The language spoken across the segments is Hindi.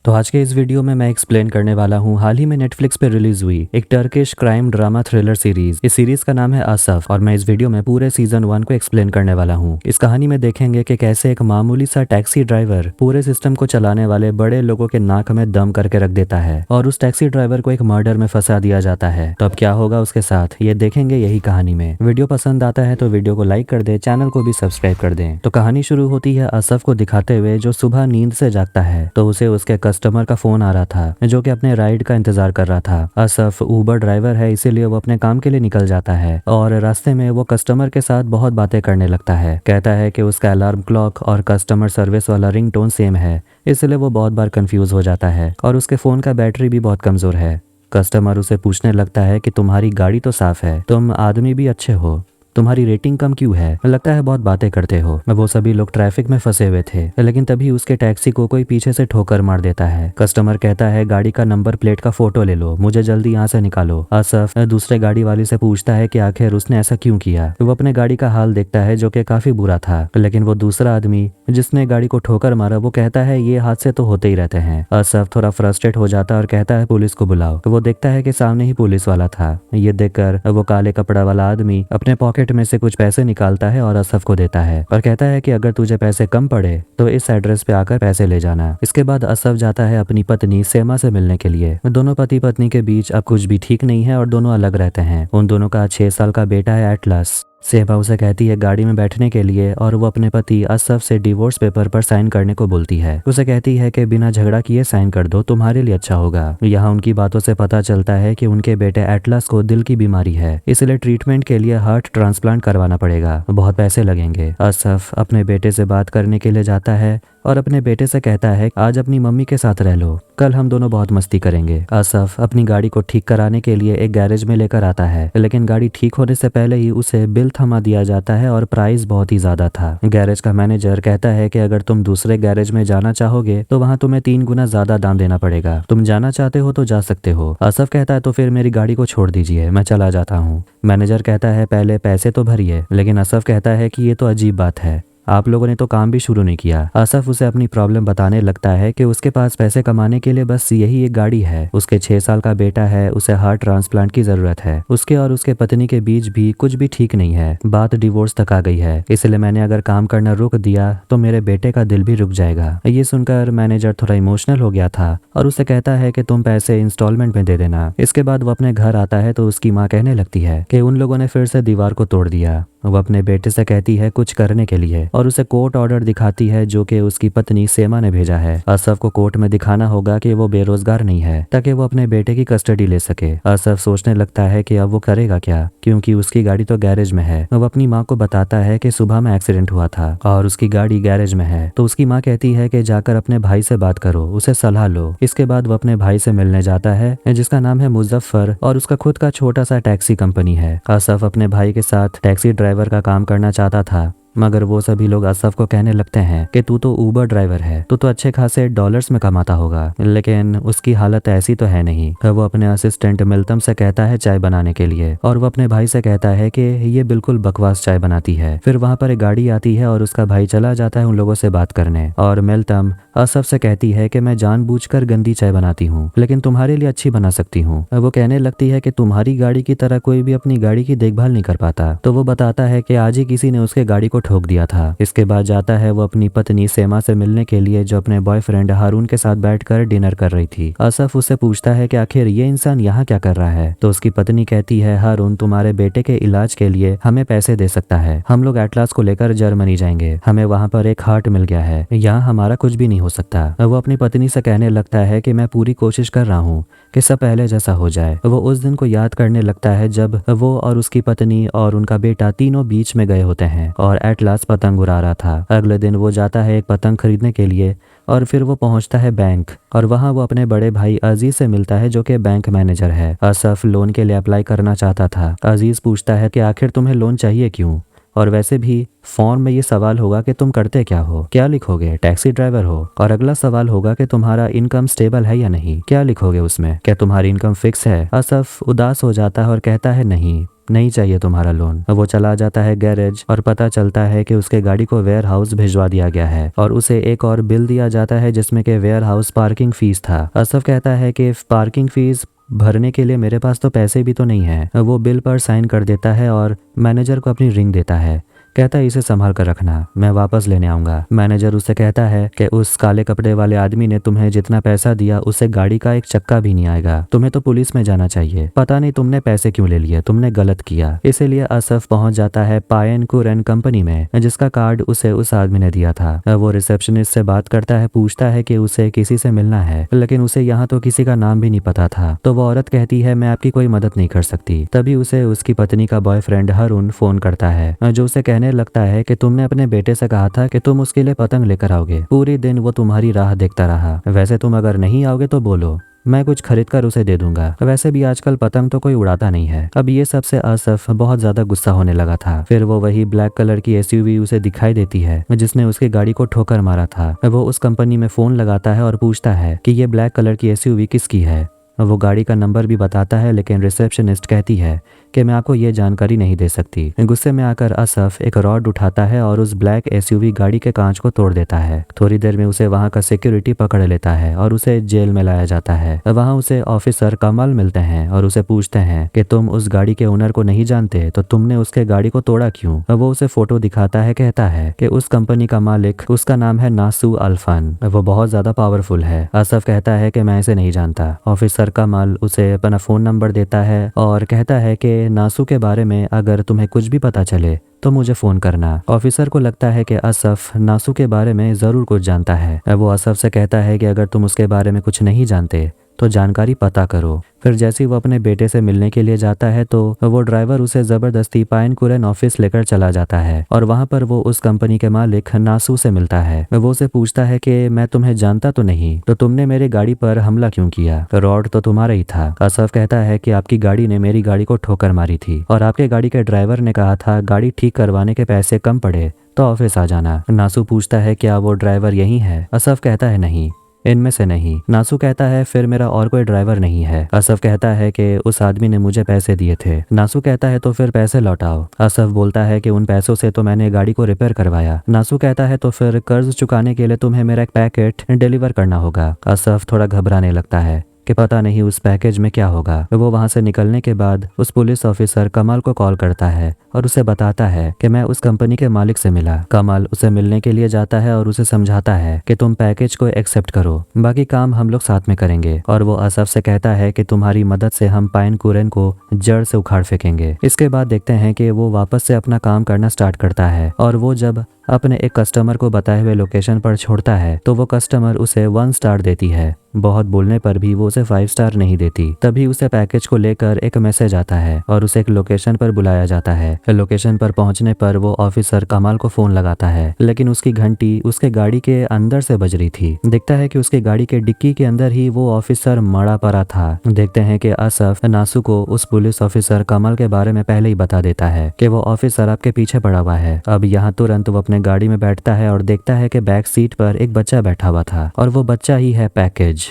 तो आज के इस वीडियो में मैं एक्सप्लेन करने वाला हूँ हाल ही में नेटफ्लिक्स पे रिलीज हुई एक Turkish crime drama thriller series. इस सीरीज का नाम है असफ और मैं इस वीडियो में पूरे सीजन 1 को एक्सप्लेन करने वाला हूँ। इस कहानी में देखेंगे कि कैसे एक मामूली सा टैक्सी ड्राइवर पूरे सिस्टम को चलाने वाले बड़े लोगों के नाक में दम करके रख देता है और उस टैक्सी ड्राइवर को एक मर्डर में फंसा दिया जाता है। तो अब क्या होगा उसके साथ ये देखेंगे यही कहानी में। वीडियो पसंद आता है तो वीडियो को लाइक कर दे, चैनल को भी सब्सक्राइब कर दें। तो कहानी शुरू होती है असफ को दिखाते हुए जो सुबह नींद से जागता है तो उसे उसके कस्टमर का फोन आ रहा था जो कि अपने राइड का इंतजार कर रहा था। असफ ऊबर ड्राइवर है इसीलिए वो अपने काम के लिए निकल जाता है और रास्ते में वो कस्टमर के साथ बहुत बातें करने लगता है। कहता है कि उसका अलार्म क्लॉक और कस्टमर सर्विस वाला रिंगटोन सेम है, इसलिए वो बहुत बार कंफ्यूज हो जाता है और उसके फोन का बैटरी भी बहुत कमजोर है। कस्टमर उसे पूछने लगता है कि तुम्हारी गाड़ी तो साफ है, तुम आदमी भी अच्छे हो, तुम्हारी रेटिंग कम क्यों है, लगता है बहुत बातें करते हो। वो सभी लोग ट्रैफिक में फंसे हुए थे लेकिन तभी उसके टैक्सी को कोई पीछे से ठोकर मार देता है। कस्टमर कहता है गाड़ी का नंबर प्लेट का फोटो ले लो, मुझे जल्दी यहाँ से निकालो। असफ दूसरे गाड़ी वाले से पूछता है कि आखिर उसने ऐसा क्यों किया। वो अपने गाड़ी का हाल देखता है जो कि काफी बुरा था, लेकिन वो दूसरा आदमी जिसने गाड़ी को ठोकर मारा वो कहता है ये हादसे तो होते ही रहते हैं। असफ थोड़ा फ्रस्ट्रेट हो जाता है और कहता है पुलिस को बुलाओ। वो देखता है कि सामने ही पुलिस वाला था। ये देखकर वो काले कपड़ा वाला आदमी अपने पॉकेट में से कुछ पैसे निकालता है और असफ को देता है और कहता है कि अगर तुझे पैसे कम पड़े तो इस एड्रेस पे आकर पैसे ले जाना। इसके बाद असफ जाता है अपनी पत्नी सेमा से मिलने के लिए। दोनों पति पत्नी के बीच अब कुछ भी ठीक नहीं है और दोनों अलग रहते हैं। उन दोनों का 6 साल का बेटा है एटलस। सेमा उसे कहती है गाड़ी में बैठने के लिए और वो अपने पति असफ से डिवोर्स पेपर पर साइन करने को बोलती है। उसे कहती है कि बिना झगड़ा किए साइन कर दो, तुम्हारे लिए अच्छा होगा। यहाँ उनकी बातों से पता चलता है कि उनके बेटे एटलस को दिल की बीमारी है, इसलिए ट्रीटमेंट के लिए हार्ट ट्रांसप्लांट करवाना पड़ेगा, बहुत पैसे लगेंगे। असफ अपने बेटे से बात करने के लिए जाता है और अपने बेटे से कहता है आज अपनी मम्मी के साथ रह लो, कल हम दोनों बहुत मस्ती करेंगे। असफ अपनी गाड़ी को ठीक कराने के लिए एक गैरेज में लेकर आता है लेकिन गाड़ी ठीक होने से पहले ही उसे बिल थमा दिया जाता है और प्राइस बहुत ही ज्यादा था। गैरेज का मैनेजर कहता है कि अगर तुम दूसरे गैरेज में जाना चाहोगे तो वहाँ तुम्हें 3 गुना ज्यादा दाम देना पड़ेगा, तुम जाना चाहते हो तो जा सकते हो। असफ कहता है तो फिर मेरी गाड़ी को छोड़ दीजिए, मैं चला जाता हूँ। मैनेजर कहता है पहले पैसे तो भरिए, लेकिन असफ कहता है कि ये तो अजीब बात है, आप लोगों ने तो काम भी शुरू नहीं किया। असफ उसे अपनी प्रॉब्लम बताने लगता है कि उसके पास पैसे कमाने के लिए बस यही एक गाड़ी है, उसके 6 साल का बेटा है, उसे हार्ट ट्रांसप्लांट की जरूरत है, उसके और उसके पत्नी के बीच भी कुछ भी ठीक नहीं है, बात डिवोर्स तक आ गई है, इसलिए मैंने अगर काम करना रोक दिया तो मेरे बेटे का दिल भी रुक जाएगा। ये सुनकर मैनेजर थोड़ा इमोशनल हो गया था और उसे कहता है कि तुम पैसे इंस्टॉलमेंट में दे देना। इसके बाद वो अपने घर आता है तो उसकी माँ कहने लगती है कि उन लोगों ने फिर से दीवार को तोड़ दिया। वो अपने बेटे से कहती है कुछ करने के लिए और उसे कोर्ट ऑर्डर दिखाती है जो कि उसकी पत्नी सेमा ने भेजा है। असफ को कोर्ट में दिखाना होगा कि वो बेरोजगार नहीं है ताकि वो अपने बेटे की कस्टडी ले सके। असफ सोचने लगता है कि अब वो करेगा क्या, क्योंकि उसकी गाड़ी तो गैरेज में है। वो अपनी माँ को बताता है कि सुबह में एक्सीडेंट हुआ था और उसकी गाड़ी गैरेज में है। तो उसकी माँ कहती है कि जाकर अपने भाई से बात करो, उसे सलाह लो। इसके बाद वो अपने भाई से मिलने जाता है जिसका नाम है मुजफ्फर और उसका खुद का छोटा सा टैक्सी कंपनी है। असफ अपने भाई के साथ टैक्सी ड्राइवर का काम करना चाहता था मगर वो सभी लोग असफ को कहने लगते हैं कि तू तो ऊबर ड्राइवर है, तू तो अच्छे खासे डॉलर्स में कमाता होगा, लेकिन उसकी हालत ऐसी तो है नहीं। वो अपने असिस्टेंट मिल्तम से कहता है चाय बनाने के लिए और वो अपने भाई से कहता है कि ये बिल्कुल बकवास चाय बनाती है। फिर वहाँ पर एक गाड़ी आती है और उसका भाई चला जाता है उन लोगों से बात करने और मिल्तम असफ से कहती है कि मैं जानबूझकर गंदी चाय बनाती हूँ लेकिन तुम्हारे लिए अच्छी बना सकती हूँ। वो कहने लगती है कि तुम्हारी गाड़ी की तरह कोई भी अपनी गाड़ी की देखभाल नहीं कर पाता। तो वो बताता है कि आज ही किसी ने उसके गाड़ी को ठोक दिया था। इसके बाद जाता है वो अपनी पत्नी सेमा से मिलने के लिए जो अपने बॉयफ्रेंड हारून के साथ बैठकर डिनर कर रही थी। असफ उससे पूछता है कि आखिर ये इंसान यहाँ क्या कर रहा है। तो उसकी पत्नी कहती है हारून तुम्हारे बेटे के इलाज के लिए हमें पैसे दे सकता है, हम लोग एटलास को लेकर जर्मनी जाएंगे, हमें वहाँ पर एक हार्ट मिल गया है, यहाँ हमारा कुछ भी नहीं हो सकता। वो अपनी पत्नी से कहने लगता है कि मैं पूरी कोशिश कर रहा हूँ कि सब पहले जैसा हो जाए। वो उस दिन को याद करने लगता है जब वो और उसकी पत्नी और उनका बेटा तीनों बीच में गए होते हैं और एटलास पतंग उड़ा रहा था। अगले दिन वो जाता है एक पतंग खरीदने के लिए और फिर वो पहुंचता है बैंक और वहां वो अपने बड़े भाई अजीज से मिलता है जो कि बैंक मैनेजर है। असफ लोन के लिए अप्लाई करना चाहता था। अजीज पूछता है कि आखिर तुम्हें लोन चाहिए क्यों, और वैसे भी फॉर्म में ये सवाल होगा कि तुम करते क्या हो, क्या लिखोगे, टैक्सी ड्राइवर हो। और अगला सवाल होगा कि तुम्हारा इनकम स्टेबल है या नहीं, क्या लिखोगे उसमें, क्या तुम्हारी इनकम फिक्स है। असफ उदास हो जाता है और कहता है नहीं, नहीं चाहिए तुम्हारा लोन। वो चला जाता है गैरेज और पता चलता है कि उसके गाड़ी को वेयर हाउस भिजवा दिया गया है और उसे एक और बिल दिया जाता है जिसमें कि वेयर हाउस पार्किंग फीस था। असफ कहता है कि पार्किंग फीस भरने के लिए मेरे पास तो पैसे भी तो नहीं है। वो बिल पर साइन कर देता है और मैनेजर को अपनी रिंग देता है। कहता है इसे संभाल कर रखना, मैं वापस लेने आऊंगा। मैनेजर उससे कहता है कि उस काले कपड़े वाले आदमी ने तुम्हें जितना पैसा दिया उससे गाड़ी का एक चक्का भी नहीं आएगा। तुम्हें तो पुलिस में जाना चाहिए। पता नहीं तुमने पैसे क्यों ले लिए, तुमने गलत किया। इसीलिए असफ पहुंच जाता है पायन कुरैन कंपनी में जिसका कार्ड उसे उस आदमी ने दिया था। वो रिसेप्शनिस्ट से बात करता है, पूछता है कि उसे किसी से मिलना है, लेकिन उसे यहाँ तो किसी का नाम भी नहीं पता था। तो वो औरत कहती है मैं आपकी कोई मदद नहीं कर सकती। तभी उसे उसकी पत्नी का बॉयफ्रेंड हरुन फोन करता है जो उसे कहने लगता है कि तुमने अपने बेटे से कहा था कि तुम उसके लिए पतंग लेकर आओगे। पूरी दिन वो तुम्हारी राह देखता रहा। वैसे तुम अगर नहीं आओगे तो बोलो, मैं कुछ खरीद कर उसे दे दूंगा। वैसे भी आजकल पतंग तो कोई उड़ाता नहीं है। अब ये सबसे असफ बहुत ज्यादा गुस्सा होने लगा था। फिर वो वही ब्लैक कलर की एसयूवी उसे दिखाई देती है जिसने उसकी गाड़ी को ठोकर मारा था। वो उस कंपनी में फोन लगाता है और पूछता है कि ये ब्लैक कलर की एसयूवी किसकी है। वो गाड़ी का नंबर भी बताता है, लेकिन रिसेप्शनिस्ट कहती है कि मैं आपको ये जानकारी नहीं दे सकती। गुस्से में आकर असफ एक रॉड उठाता है और उस ब्लैक एसयूवी गाड़ी के कांच को तोड़ देता है। थोड़ी देर में उसे वहां का सिक्योरिटी पकड़ लेता है और उसे जेल में लाया जाता है। वहां उसे ऑफिसर कमल मिलते हैं और उसे पूछते हैं कि तुम उस गाड़ी के ओनर को नहीं जानते तो तुमने उसके गाड़ी को तोड़ा क्यों। वो उसे फोटो दिखाता है, कहता है कि उस कंपनी का मालिक, उसका नाम है नासू अल्फान, वो बहुत ज्यादा पावरफुल है। असफ कहता है कि मैं इसे नहीं जानता। ऑफिसर कमल उसे अपना फोन नंबर देता है और कहता है कि नासू के बारे में अगर तुम्हें कुछ भी पता चले तो मुझे फोन करना। ऑफिसर को लगता है कि असफ नासू के बारे में जरूर कुछ जानता है। वो असफ से कहता है कि अगर तुम उसके बारे में कुछ नहीं जानते तो जानकारी पता करो। फिर जैसे ही वो अपने बेटे से मिलने के लिए जाता है तो वो ड्राइवर उसे जबरदस्ती पायन कुरैन ऑफिस लेकर चला जाता है और वहां पर वो उस कंपनी के मालिक नासू से मिलता है। वो उसे पूछता है कि मैं तुम्हें जानता तो नहीं, तो तुमने मेरी गाड़ी पर हमला क्यों किया? रॉड तो तुम्हारा ही था। असफ कहता है कि आपकी गाड़ी ने मेरी गाड़ी को ठोकर मारी थी और आपके गाड़ी के ड्राइवर ने कहा था गाड़ी ठीक करवाने के पैसे कम पड़े तो ऑफिस आ जाना। नासू पूछता है क्या वो ड्राइवर यही है? असफ कहता है नहीं, इनमें से नहीं। नासू कहता है फिर मेरा और कोई ड्राइवर नहीं है। असफ कहता है कि उस आदमी ने मुझे पैसे दिए थे। नासू कहता है तो फिर पैसे लौटाओ। असफ बोलता है कि उन पैसों से तो मैंने गाड़ी को रिपेयर करवाया। नासू कहता है तो फिर कर्ज चुकाने के लिए तुम्हें मेरा एक पैकेट डिलीवर करना होगा। असफ थोड़ा घबराने लगता है कि पता नहीं उस पैकेज में क्या होगा। वो वहां से निकलने के बाद उस पुलिस ऑफिसर कमल को कॉल करता है और उसे बताता है कि मैं उस कंपनी के मालिक से मिला। कमल उसे मिलने के लिए जाता है और उसे समझाता है कि तुम पैकेज को एक्सेप्ट करो, बाकी काम हम लोग साथ में करेंगे। और वो असफ से कहता है कि तुम्हारी मदद से हम पायन कुरैन को जड़ से उखाड़ फेंकेंगे। इसके बाद देखते हैं कि वो वापस से अपना काम करना स्टार्ट करता है और वो जब अपने एक कस्टमर को बताए हुए लोकेशन पर छोड़ता है तो वो कस्टमर उसे 1 स्टार देती है। बहुत बोलने पर भी वो उसे 5 स्टार नहीं देती। तभी उसे पैकेज को लेकर एक मैसेज आता है और उसे एक लोकेशन पर बुलाया जाता है। लोकेशन पर पहुंचने पर वो ऑफिसर कमाल को फोन लगाता है, लेकिन उसकी घंटी उसके गाड़ी के अंदर से बज रही थी। दिखता है कि उसकी गाड़ी के डिक्की के अंदर ही वो ऑफिसर मरा पड़ा था। देखते हैं कि असफ नासू को उस पुलिस ऑफिसर कमल के बारे में पहले ही बता देता है कि वो ऑफिसर आपके पीछे पड़ा हुआ है। अब यहाँ तुरंत वो अपने गाड़ी में बैठता है और देखता है कि बैक सीट पर एक बच्चा बैठा हुआ था और वो बच्चा ही है पैकेज।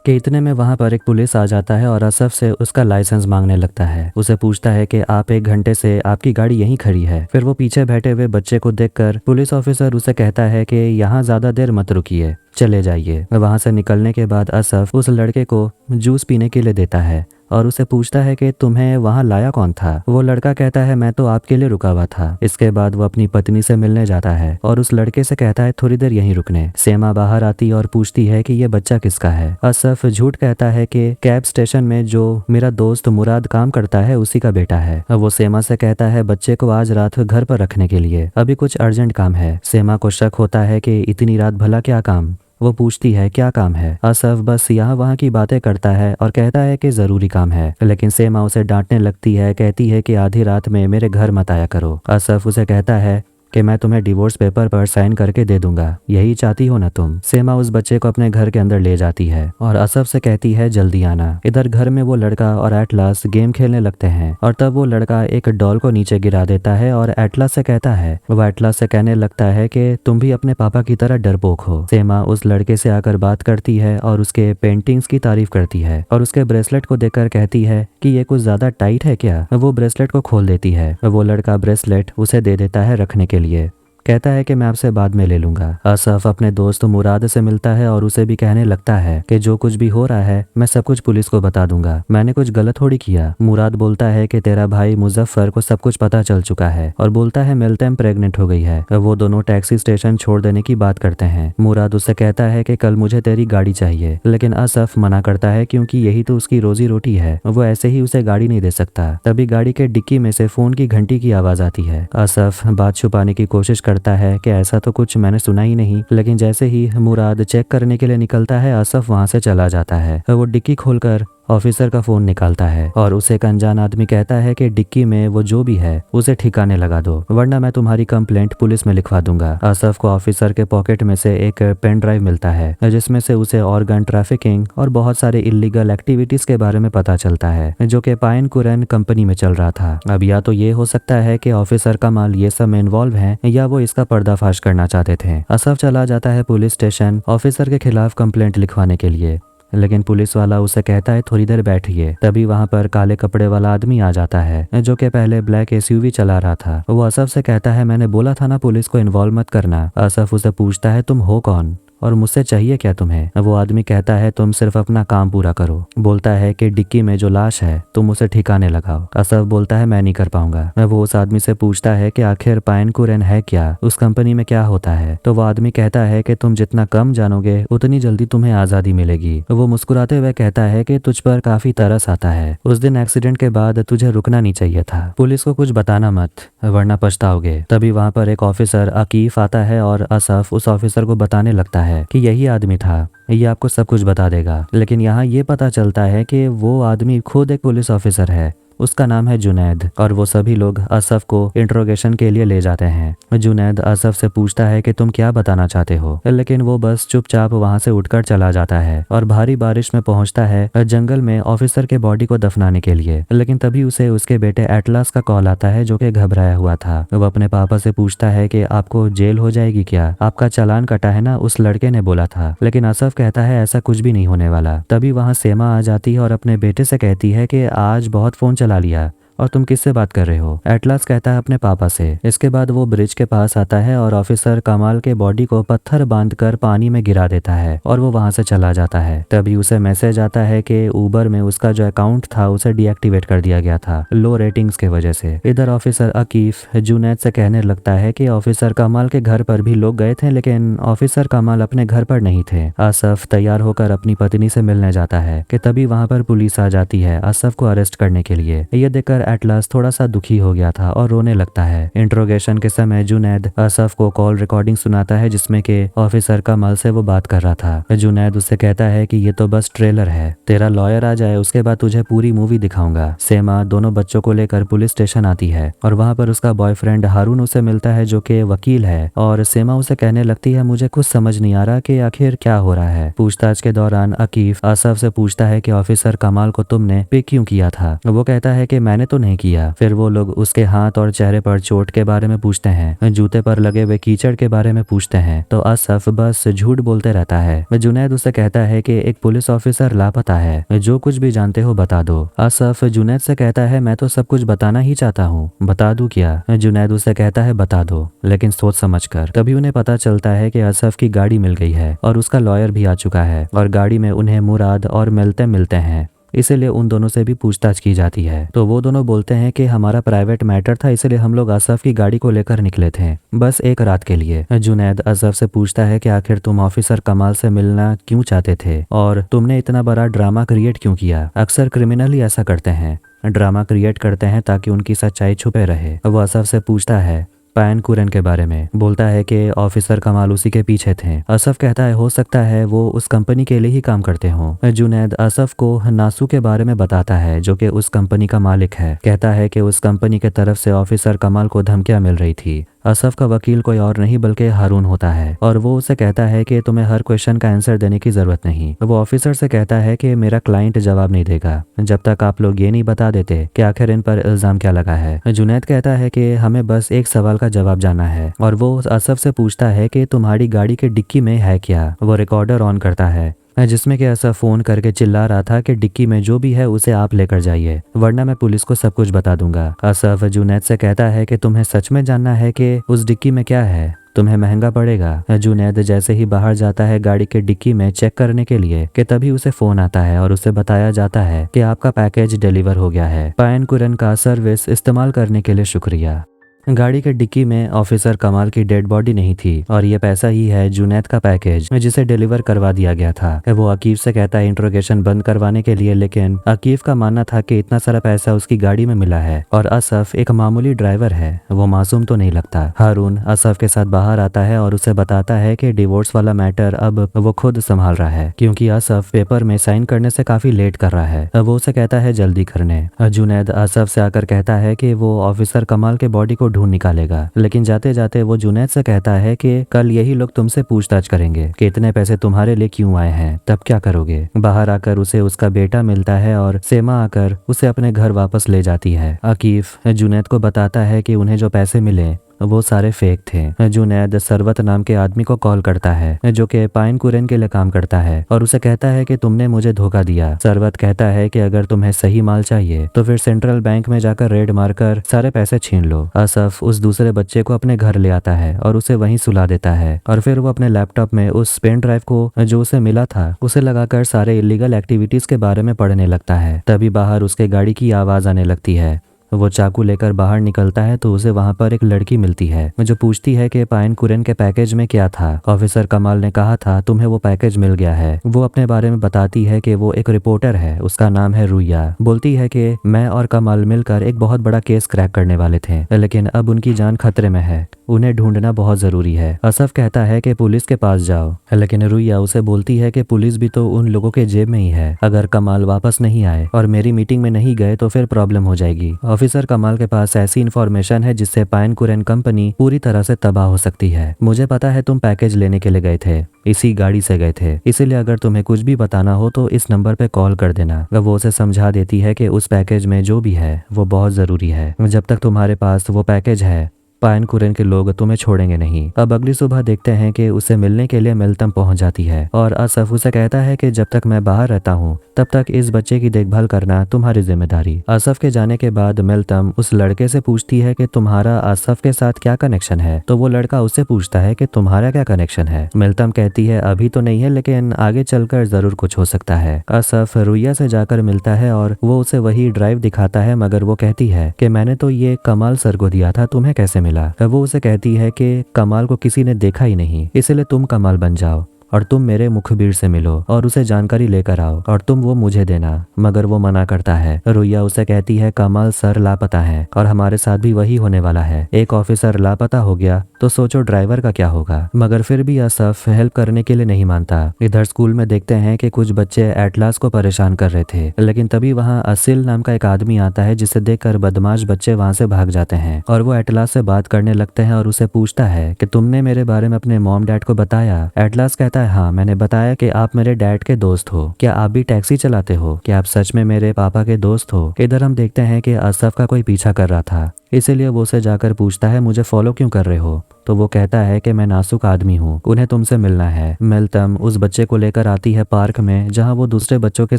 कि इतने में वहां पर एक पुलिस आ जाता है और असफ से उसका लाइसेंस मांगने लगता है। उसे पूछता है कि आप 1 घंटे से आपकी गाड़ी यहीं खड़ी है। फिर वो पीछे बैठे हुए बच्चे को देखकर पुलिस ऑफिसर उसे कहता है कि यहाँ ज्यादा देर मत रुकिए, चले जाइए। वहां से निकलने के बाद असफ उस लड़के को जूस पीने के लिए देता है और उसे पूछता है कि तुम्हें वहां लाया कौन था? वो लड़का कहता है मैं तो आपके लिए रुका हुआ था। इसके बाद वो अपनी पत्नी से मिलने जाता है और उस लड़के से कहता है थोड़ी देर यहीं रुकने। सेमा बाहर आती और पूछती है कि ये बच्चा किसका है। असफ झूठ कहता है कि कैब स्टेशन में जो मेरा दोस्त मुराद काम करता है उसी का बेटा है। वो सेमा से कहता है बच्चे को आज रात घर पर रखने के लिए, अभी कुछ अर्जेंट काम है। सेमा को शक होता है कि इतनी रात भला क्या काम। वो पूछती है क्या काम है। असफ बस यहाँ वहाँ की बातें करता है और कहता है कि जरूरी काम है, लेकिन सेमा उसे डांटने लगती है, कहती है कि आधी रात में मेरे घर मत आया करो। असफ उसे कहता है कि मैं तुम्हें डिवोर्स पेपर पर साइन करके दे दूंगा, यही चाहती हो ना तुम। सेमा उस बच्चे को अपने घर के अंदर ले जाती है और असफ से कहती है जल्दी आना। इधर घर में वो लड़का और एटलस गेम खेलने लगते हैं और तब वो लड़का एक डॉल को नीचे गिरा देता है और एटलस से कहता है, वो एटलस से कहने लगता है कि तुम भी अपने पापा की तरह डरपोक हो। सेमा उस लड़के से आकर बात करती है और उसके पेंटिंग्स की तारीफ करती है और उसके ब्रेसलेट को देखकर कहती है कि ये कुछ ज्यादा टाइट है क्या। वो ब्रेसलेट को खोल देती है। वो लड़का ब्रेसलेट उसे दे देता है रखने के लिए, कहता है कि मैं आपसे बाद में ले लूंगा। असफ अपने दोस्त मुराद से मिलता है और उसे भी कहने लगता है कि जो कुछ भी हो रहा है मैं सब कुछ पुलिस को बता दूंगा, मैंने कुछ गलत थोड़ी किया। मुराद बोलता है कि तेरा भाई मुजफ्फर को सब कुछ पता चल चुका है और बोलता है मेल्तेम प्रेग्नेंट हो गई है। वो दोनों टैक्सी स्टेशन छोड़ देने की बात करते हैं। मुराद उससे कहता है कि कल मुझे तेरी गाड़ी चाहिए, लेकिन असफ मना करता है क्योंकि यही तो उसकी रोजी रोटी है, वो ऐसे ही उसे गाड़ी नहीं दे सकता। तभी गाड़ी के डिक्की में से फोन की घंटी की आवाज आती है। असफ बात छुपाने की कोशिश करता है कि ऐसा तो कुछ मैंने सुना ही नहीं, लेकिन जैसे ही मुराद चेक करने के लिए निकलता है असफ वहां से चला जाता है। वो डिक्की खोलकर ऑफिसर का फोन निकालता है और उसे एक अनजान आदमी कहता है कि डिक्की में वो जो भी है उसे ठिकाने लगा दो, वरना मैं तुम्हारी कंप्लेंट पुलिस में लिखवा दूंगा। असफ को ऑफिसर के पॉकेट में से एक पेन ड्राइव मिलता है जिसमें से उसे ऑर्गन ट्रैफिकिंग और बहुत सारे इलीगल एक्टिविटीज के बारे में पता चलता है जो कि पाइन कुरैन कंपनी में चल रहा था। अब या तो ये हो सकता है कि ऑफिसर कमाल ये सब में इन्वॉल्व है या वो इसका पर्दाफाश करना चाहते थे। असफ चला जाता है पुलिस स्टेशन ऑफिसर के खिलाफ कंप्लेंट लिखवाने के लिए, लेकिन पुलिस वाला उसे कहता है थोड़ी देर बैठिए। तभी वहां पर काले कपड़े वाला आदमी आ जाता है जो कि पहले ब्लैक एसयूवी चला रहा था। वो असफ से कहता है मैंने बोला था ना पुलिस को इन्वॉल्व मत करना। असफ उसे पूछता है तुम हो कौन और मुझसे चाहिए क्या तुम्हें। वो आदमी कहता है तुम सिर्फ अपना काम पूरा करो। बोलता है कि डिक्की में जो लाश है तुम उसे ठिकाने लगाओ। असफ बोलता है मैं नहीं कर पाऊंगा। वो उस आदमी से पूछता है कि आखिर पाइन कुरैन है क्या, उस कंपनी में क्या होता है। तो वो आदमी कहता है कि तुम जितना कम जानोगे उतनी जल्दी तुम्हें आजादी मिलेगी। वो मुस्कुराते हुए कहता है कि तुझ पर काफी तरस आता है, उस दिन एक्सीडेंट के बाद तुझे रुकना नहीं चाहिए था, पुलिस को कुछ बताना मत वरना पछताओगे। तभी वहां पर एक ऑफिसर अकीफ आता है और असफ उस ऑफिसर को बताने लगता है कि यही आदमी था, ये आपको सब कुछ बता देगा। लेकिन यहाँ ये पता चलता है कि वो आदमी खुद एक पुलिस ऑफिसर है, उसका नाम है जुनैद और वो सभी लोग असफ को इंट्रोगेशन के लिए ले जाते हैं। जुनैद असफ से पूछता है कि तुम क्या बताना चाहते हो, लेकिन वो बस चुपचाप वहां से उठकर चला जाता है और भारी बारिश में पहुंचता है जंगल में ऑफिसर के बॉडी को दफनाने के लिए। लेकिन तभी उसे उसके बेटे एटलस का कॉल आता है जो कि घबराया हुआ था। वो अपने पापा से पूछता है कि आपको जेल हो जाएगी क्या, आपका चालान कटा है ना, उस लड़के ने बोला था। लेकिन असफ कहता है ऐसा कुछ भी नहीं होने वाला। तभी वहां सेमा आ जाती है और अपने बेटे से कहती है कि आज बहुत फोन चला लिया और तुम किससे बात कर रहे हो। एटलस कहता है अपने पापा से। इसके बाद वो ब्रिज के पास आता है और ऑफिसर कमाल के बॉडी को पत्थर बांधकर पानी में गिरा देता है और वो वहां से चला जाता है। तभी उसे मैसेज आता है कि उबर में उसका जो अकाउंट था उसे डीएक्टिवेट कर दिया गया था लो रेटिंग्स के वजह से। इधर ऑफिसर अकीफ जुनैद से कहने लगता है कि ऑफिसर कमाल के घर पर भी लोग गए थे, लेकिन ऑफिसर कमाल अपने घर पर नहीं थे। असफ तैयार होकर अपनी पत्नी से मिलने जाता है कि तभी वहां पर पुलिस आ जाती है असफ को अरेस्ट करने के लिए। ये देखकर एटलस थोड़ा सा दुखी हो गया था और रोने लगता है। इंट्रोगेशन के समय जुनैद असफ को कॉल रिकॉर्डिंग सुनाता है जिसमें के ऑफिसर कमाल से वो बात कर रहा था। जुनैद उससे कहता है कि ये तो बस ट्रेलर है, तेरा लॉयर आ जाए उसके बाद तुझे पूरी मूवी दिखाऊंगा। सेमा दोनों बच्चों को लेकर पुलिस स्टेशन आती है और वहां पर उसका बॉयफ्रेंड हारून उसे मिलता है जो कि वकील है और सेमा उसे कहने लगती है मुझे कुछ समझ नहीं आ रहा कि आखिर क्या हो रहा है। पूछताछ के दौरान अकीफ असफ से पूछता है कि ऑफिसर कमाल को तुमने पिक क्यों किया था। वो कहता है कि मैंने तो नहीं किया। फिर वो लोग उसके हाथ और चेहरे पर चोट के बारे में पूछते हैं, जूते पर लगे हुए कीचड़ के बारे में पूछते हैं, तो असफ बस झूठ बोलते रहता है। जुनैद उसे कहता है कि एक पुलिस ऑफिसर लापता है, जो कुछ भी जानते हो बता दो। असफ जुनैद से कहता है मैं तो सब कुछ बताना ही चाहता हूँ, बता दूं क्या। जुनैद उसे कहता है बता दो, लेकिन सोच समझ कर। तभी उन्हें पता चलता है कि असफ की गाड़ी मिल गई है और उसका लॉयर भी आ चुका है और गाड़ी में उन्हें मुराद और मिलते हैं, इसीलिए उन दोनों से भी पूछताछ की जाती है। तो वो दोनों बोलते हैं कि हमारा प्राइवेट मैटर था, इसलिए हम लोग असफ की गाड़ी को लेकर निकले थे बस एक रात के लिए। जुनैद असफ से पूछता है कि आखिर तुम ऑफिसर कमाल से मिलना क्यों चाहते थे और तुमने इतना बड़ा ड्रामा क्रिएट क्यों किया। अक्सर क्रिमिनल ही ऐसा करते हैं, ड्रामा क्रिएट करते हैं ताकि उनकी सच्चाई छुपे रहे। वो असफ से पूछता है पाइन कुरैन के बारे में, बोलता है कि ऑफिसर कमाल उसी के पीछे थे। असफ कहता है हो सकता है वो उस कंपनी के लिए ही काम करते हों। जुनैद असफ को नासू के बारे में बताता है जो कि उस कंपनी का मालिक है। कहता है कि उस कंपनी के तरफ से ऑफिसर कमाल को धमकियां मिल रही थी। असफ का वकील कोई और नहीं बल्कि हारून होता है और वो उसे कहता है कि तुम्हें हर क्वेश्चन का आंसर देने की जरूरत नहीं। वो ऑफिसर से कहता है कि मेरा क्लाइंट जवाब नहीं देगा जब तक आप लोग ये नहीं बता देते कि आखिर इन पर इल्जाम क्या लगा है। जुनैद कहता है कि हमें बस एक सवाल का जवाब जानना है और वो असफ से पूछता है कि तुम्हारी गाड़ी के डिक्की में है क्या। वो रिकॉर्डर ऑन करता है जिसमें कि असफ फोन करके चिल्ला रहा था कि डिक्की में जो भी है उसे आप लेकर जाइए वरना मैं पुलिस को सब कुछ बता दूंगा। असफ जुनैद से कहता है कि तुम्हें सच में जानना है कि उस डिक्की में क्या है, तुम्हें महंगा पड़ेगा। जुनैद जैसे ही बाहर जाता है गाड़ी के डिक्की में चेक करने के लिए कि तभी उसे फोन आता है और उसे बताया जाता है कि आपका पैकेज डिलीवर हो गया है, पायन कुरन का सर्विस इस्तेमाल करने के लिए शुक्रिया। गाड़ी के डिक्की में ऑफिसर कमाल की डेड बॉडी नहीं थी और ये पैसा ही है जुनैद का पैकेज जिसे डिलीवर करवा दिया गया था। वो अकीफ से कहता है इंट्रोगेशन बंद करवाने के लिए, लेकिन अकीफ का मानना था कि इतना सारा पैसा उसकी गाड़ी में मिला है और असफ एक मामूली ड्राइवर है, वो मासूम तो नहीं लगता। हारून असफ के साथ बाहर आता है और उसे बताता है कि डिवोर्स वाला मैटर अब वो खुद संभाल रहा है क्योंकि असफ पेपर में साइन करने से काफी लेट कर रहा है। वो उसे कहता है जल्दी करने। जुनैद असफ से आकर कहता है कि वो ऑफिसर कमाल के बॉडी को ढूंढ निकालेगा, लेकिन जाते जाते वो जुनैद से कहता है कि कल यही लोग तुमसे पूछताछ करेंगे कि इतने पैसे तुम्हारे लिए क्यों आए हैं, तब क्या करोगे। बाहर आकर उसे उसका बेटा मिलता है और सेमा आकर उसे अपने घर वापस ले जाती है। अकीफ जुनैद को बताता है कि उन्हें जो पैसे मिले वो सारे फेक थे। जुनैद सरवत नाम के आदमी को कॉल करता है जो कि पायन कुरैन के लिए काम करता है और उसे कहता है कि तुमने मुझे धोखा दिया। सरवत कहता है कि अगर तुम्हें सही माल चाहिए तो फिर सेंट्रल बैंक में जाकर रेड मारकर सारे पैसे छीन लो। असफ उस दूसरे बच्चे को अपने घर ले आता है और उसे वहीं सुला देता है और फिर वो अपने लैपटॉप में उस पेन ड्राइव को जो उसे मिला था उसे लगाकर सारे इलीगल एक्टिविटीज के बारे में पढ़ने लगता है। तभी बाहर उसके गाड़ी की आवाज आने लगती है। वो चाकू लेकर बाहर निकलता है तो उसे वहां पर एक लड़की मिलती है जो पूछती है कि पायन कुरैन के पैकेज में क्या था। ऑफिसर कमाल ने कहा था तुम्हें वो पैकेज मिल गया है। वो अपने बारे में बताती है कि वो एक रिपोर्टर है, उसका नाम है रुया। बोलती है कि मैं और कमाल मिलकर एक बहुत बड़ा केस क्रैक करने वाले थे, लेकिन अब उनकी जान खतरे में है, उन्हें ढूंढना बहुत जरूरी है। असफ कहता है कि पुलिस के पास जाओ, लेकिन रुया उसे बोलती है कि पुलिस भी तो उन लोगों के जेब में ही है, अगर कमाल वापस नहीं आए और मेरी मीटिंग में नहीं गए तो फिर प्रॉब्लम हो जाएगी। ऑफिसर कमाल के पास ऐसी इन्फॉर्मेशन है जिससे पायन कुरैन कंपनी पूरी तरह से तबाह हो सकती है। मुझे पता है तुम पैकेज लेने के लिए गए थे, इसी गाड़ी से गए थे, इसीलिए अगर तुम्हें कुछ भी बताना हो तो इस नंबर पे कॉल कर देना। वो उसे समझा देती है कि उस पैकेज में जो भी है वो बहुत जरूरी है, जब तक तुम्हारे पास वो पैकेज है पायन कुरैन के लोग तुम्हें छोड़ेंगे नहीं। अब अगली सुबह देखते हैं कि उसे मिलने के लिए मिल्तम पहुंच जाती है और असफ उसे कहता है कि जब तक मैं बाहर रहता हूं तब तक इस बच्चे की देखभाल करना तुम्हारी जिम्मेदारी। असफ के जाने के बाद मिल्तम उस लड़के से पूछती है कि तुम्हारा असफ के साथ क्या कनेक्शन है, तो वो लड़का उससे पूछता है कि तुम्हारा क्या कनेक्शन है। मिल्तम कहती है अभी तो नहीं है, लेकिन आगे चलकर जरूर कुछ हो सकता है। असफ रुया से जाकर मिलता है और वो उसे वही ड्राइव दिखाता है, मगर वो कहती है कि मैंने तो ये कमाल सर को दिया था, तुम्हें कैसे मिला। वो उसे कहती है कि कमाल को किसी ने देखा ही नहीं, इसलिए तुम कमाल बन जाओ और तुम मेरे मुखबिर से मिलो और उसे जानकारी लेकर आओ और तुम वो मुझे देना, मगर वो मना करता है। रुया उसे कहती है कमाल सर लापता है और हमारे साथ भी वही होने वाला है, एक ऑफिसर लापता हो गया तो सोचो ड्राइवर का क्या होगा। मगर फिर भी असफ हेल्प करने के लिए नहीं मानता। इधर स्कूल में देखते हैं कि कुछ बच्चे एटलास को परेशान कर रहे थे, लेकिन तभी वहाँ असिल नाम का एक आदमी आता है जिसे देखकर बदमाश बच्चे वहाँ से भाग जाते हैं और वो एटलास से बात करने लगते हैं और उसे पूछता है कि तुमने मेरे बारे में अपने मॉम डैड को बताया। एटलास कहता है हाँ, मैंने बताया कि आप मेरे डैड के दोस्त हो, क्या आप भी टैक्सी चलाते हो, क्या आप सच में मेरे पापा के दोस्त हो। इधर हम देखते हैं कि असफ का कोई पीछा कर रहा था, इसीलिए वो उसे जाकर पूछता है मुझे फॉलो क्यों कर रहे हो, तो वो कहता है कि मैं नासुक आदमी हूँ, उन्हें तुमसे मिलना है। मिल्तम उस बच्चे को लेकर आती है पार्क में जहाँ वो दूसरे बच्चों के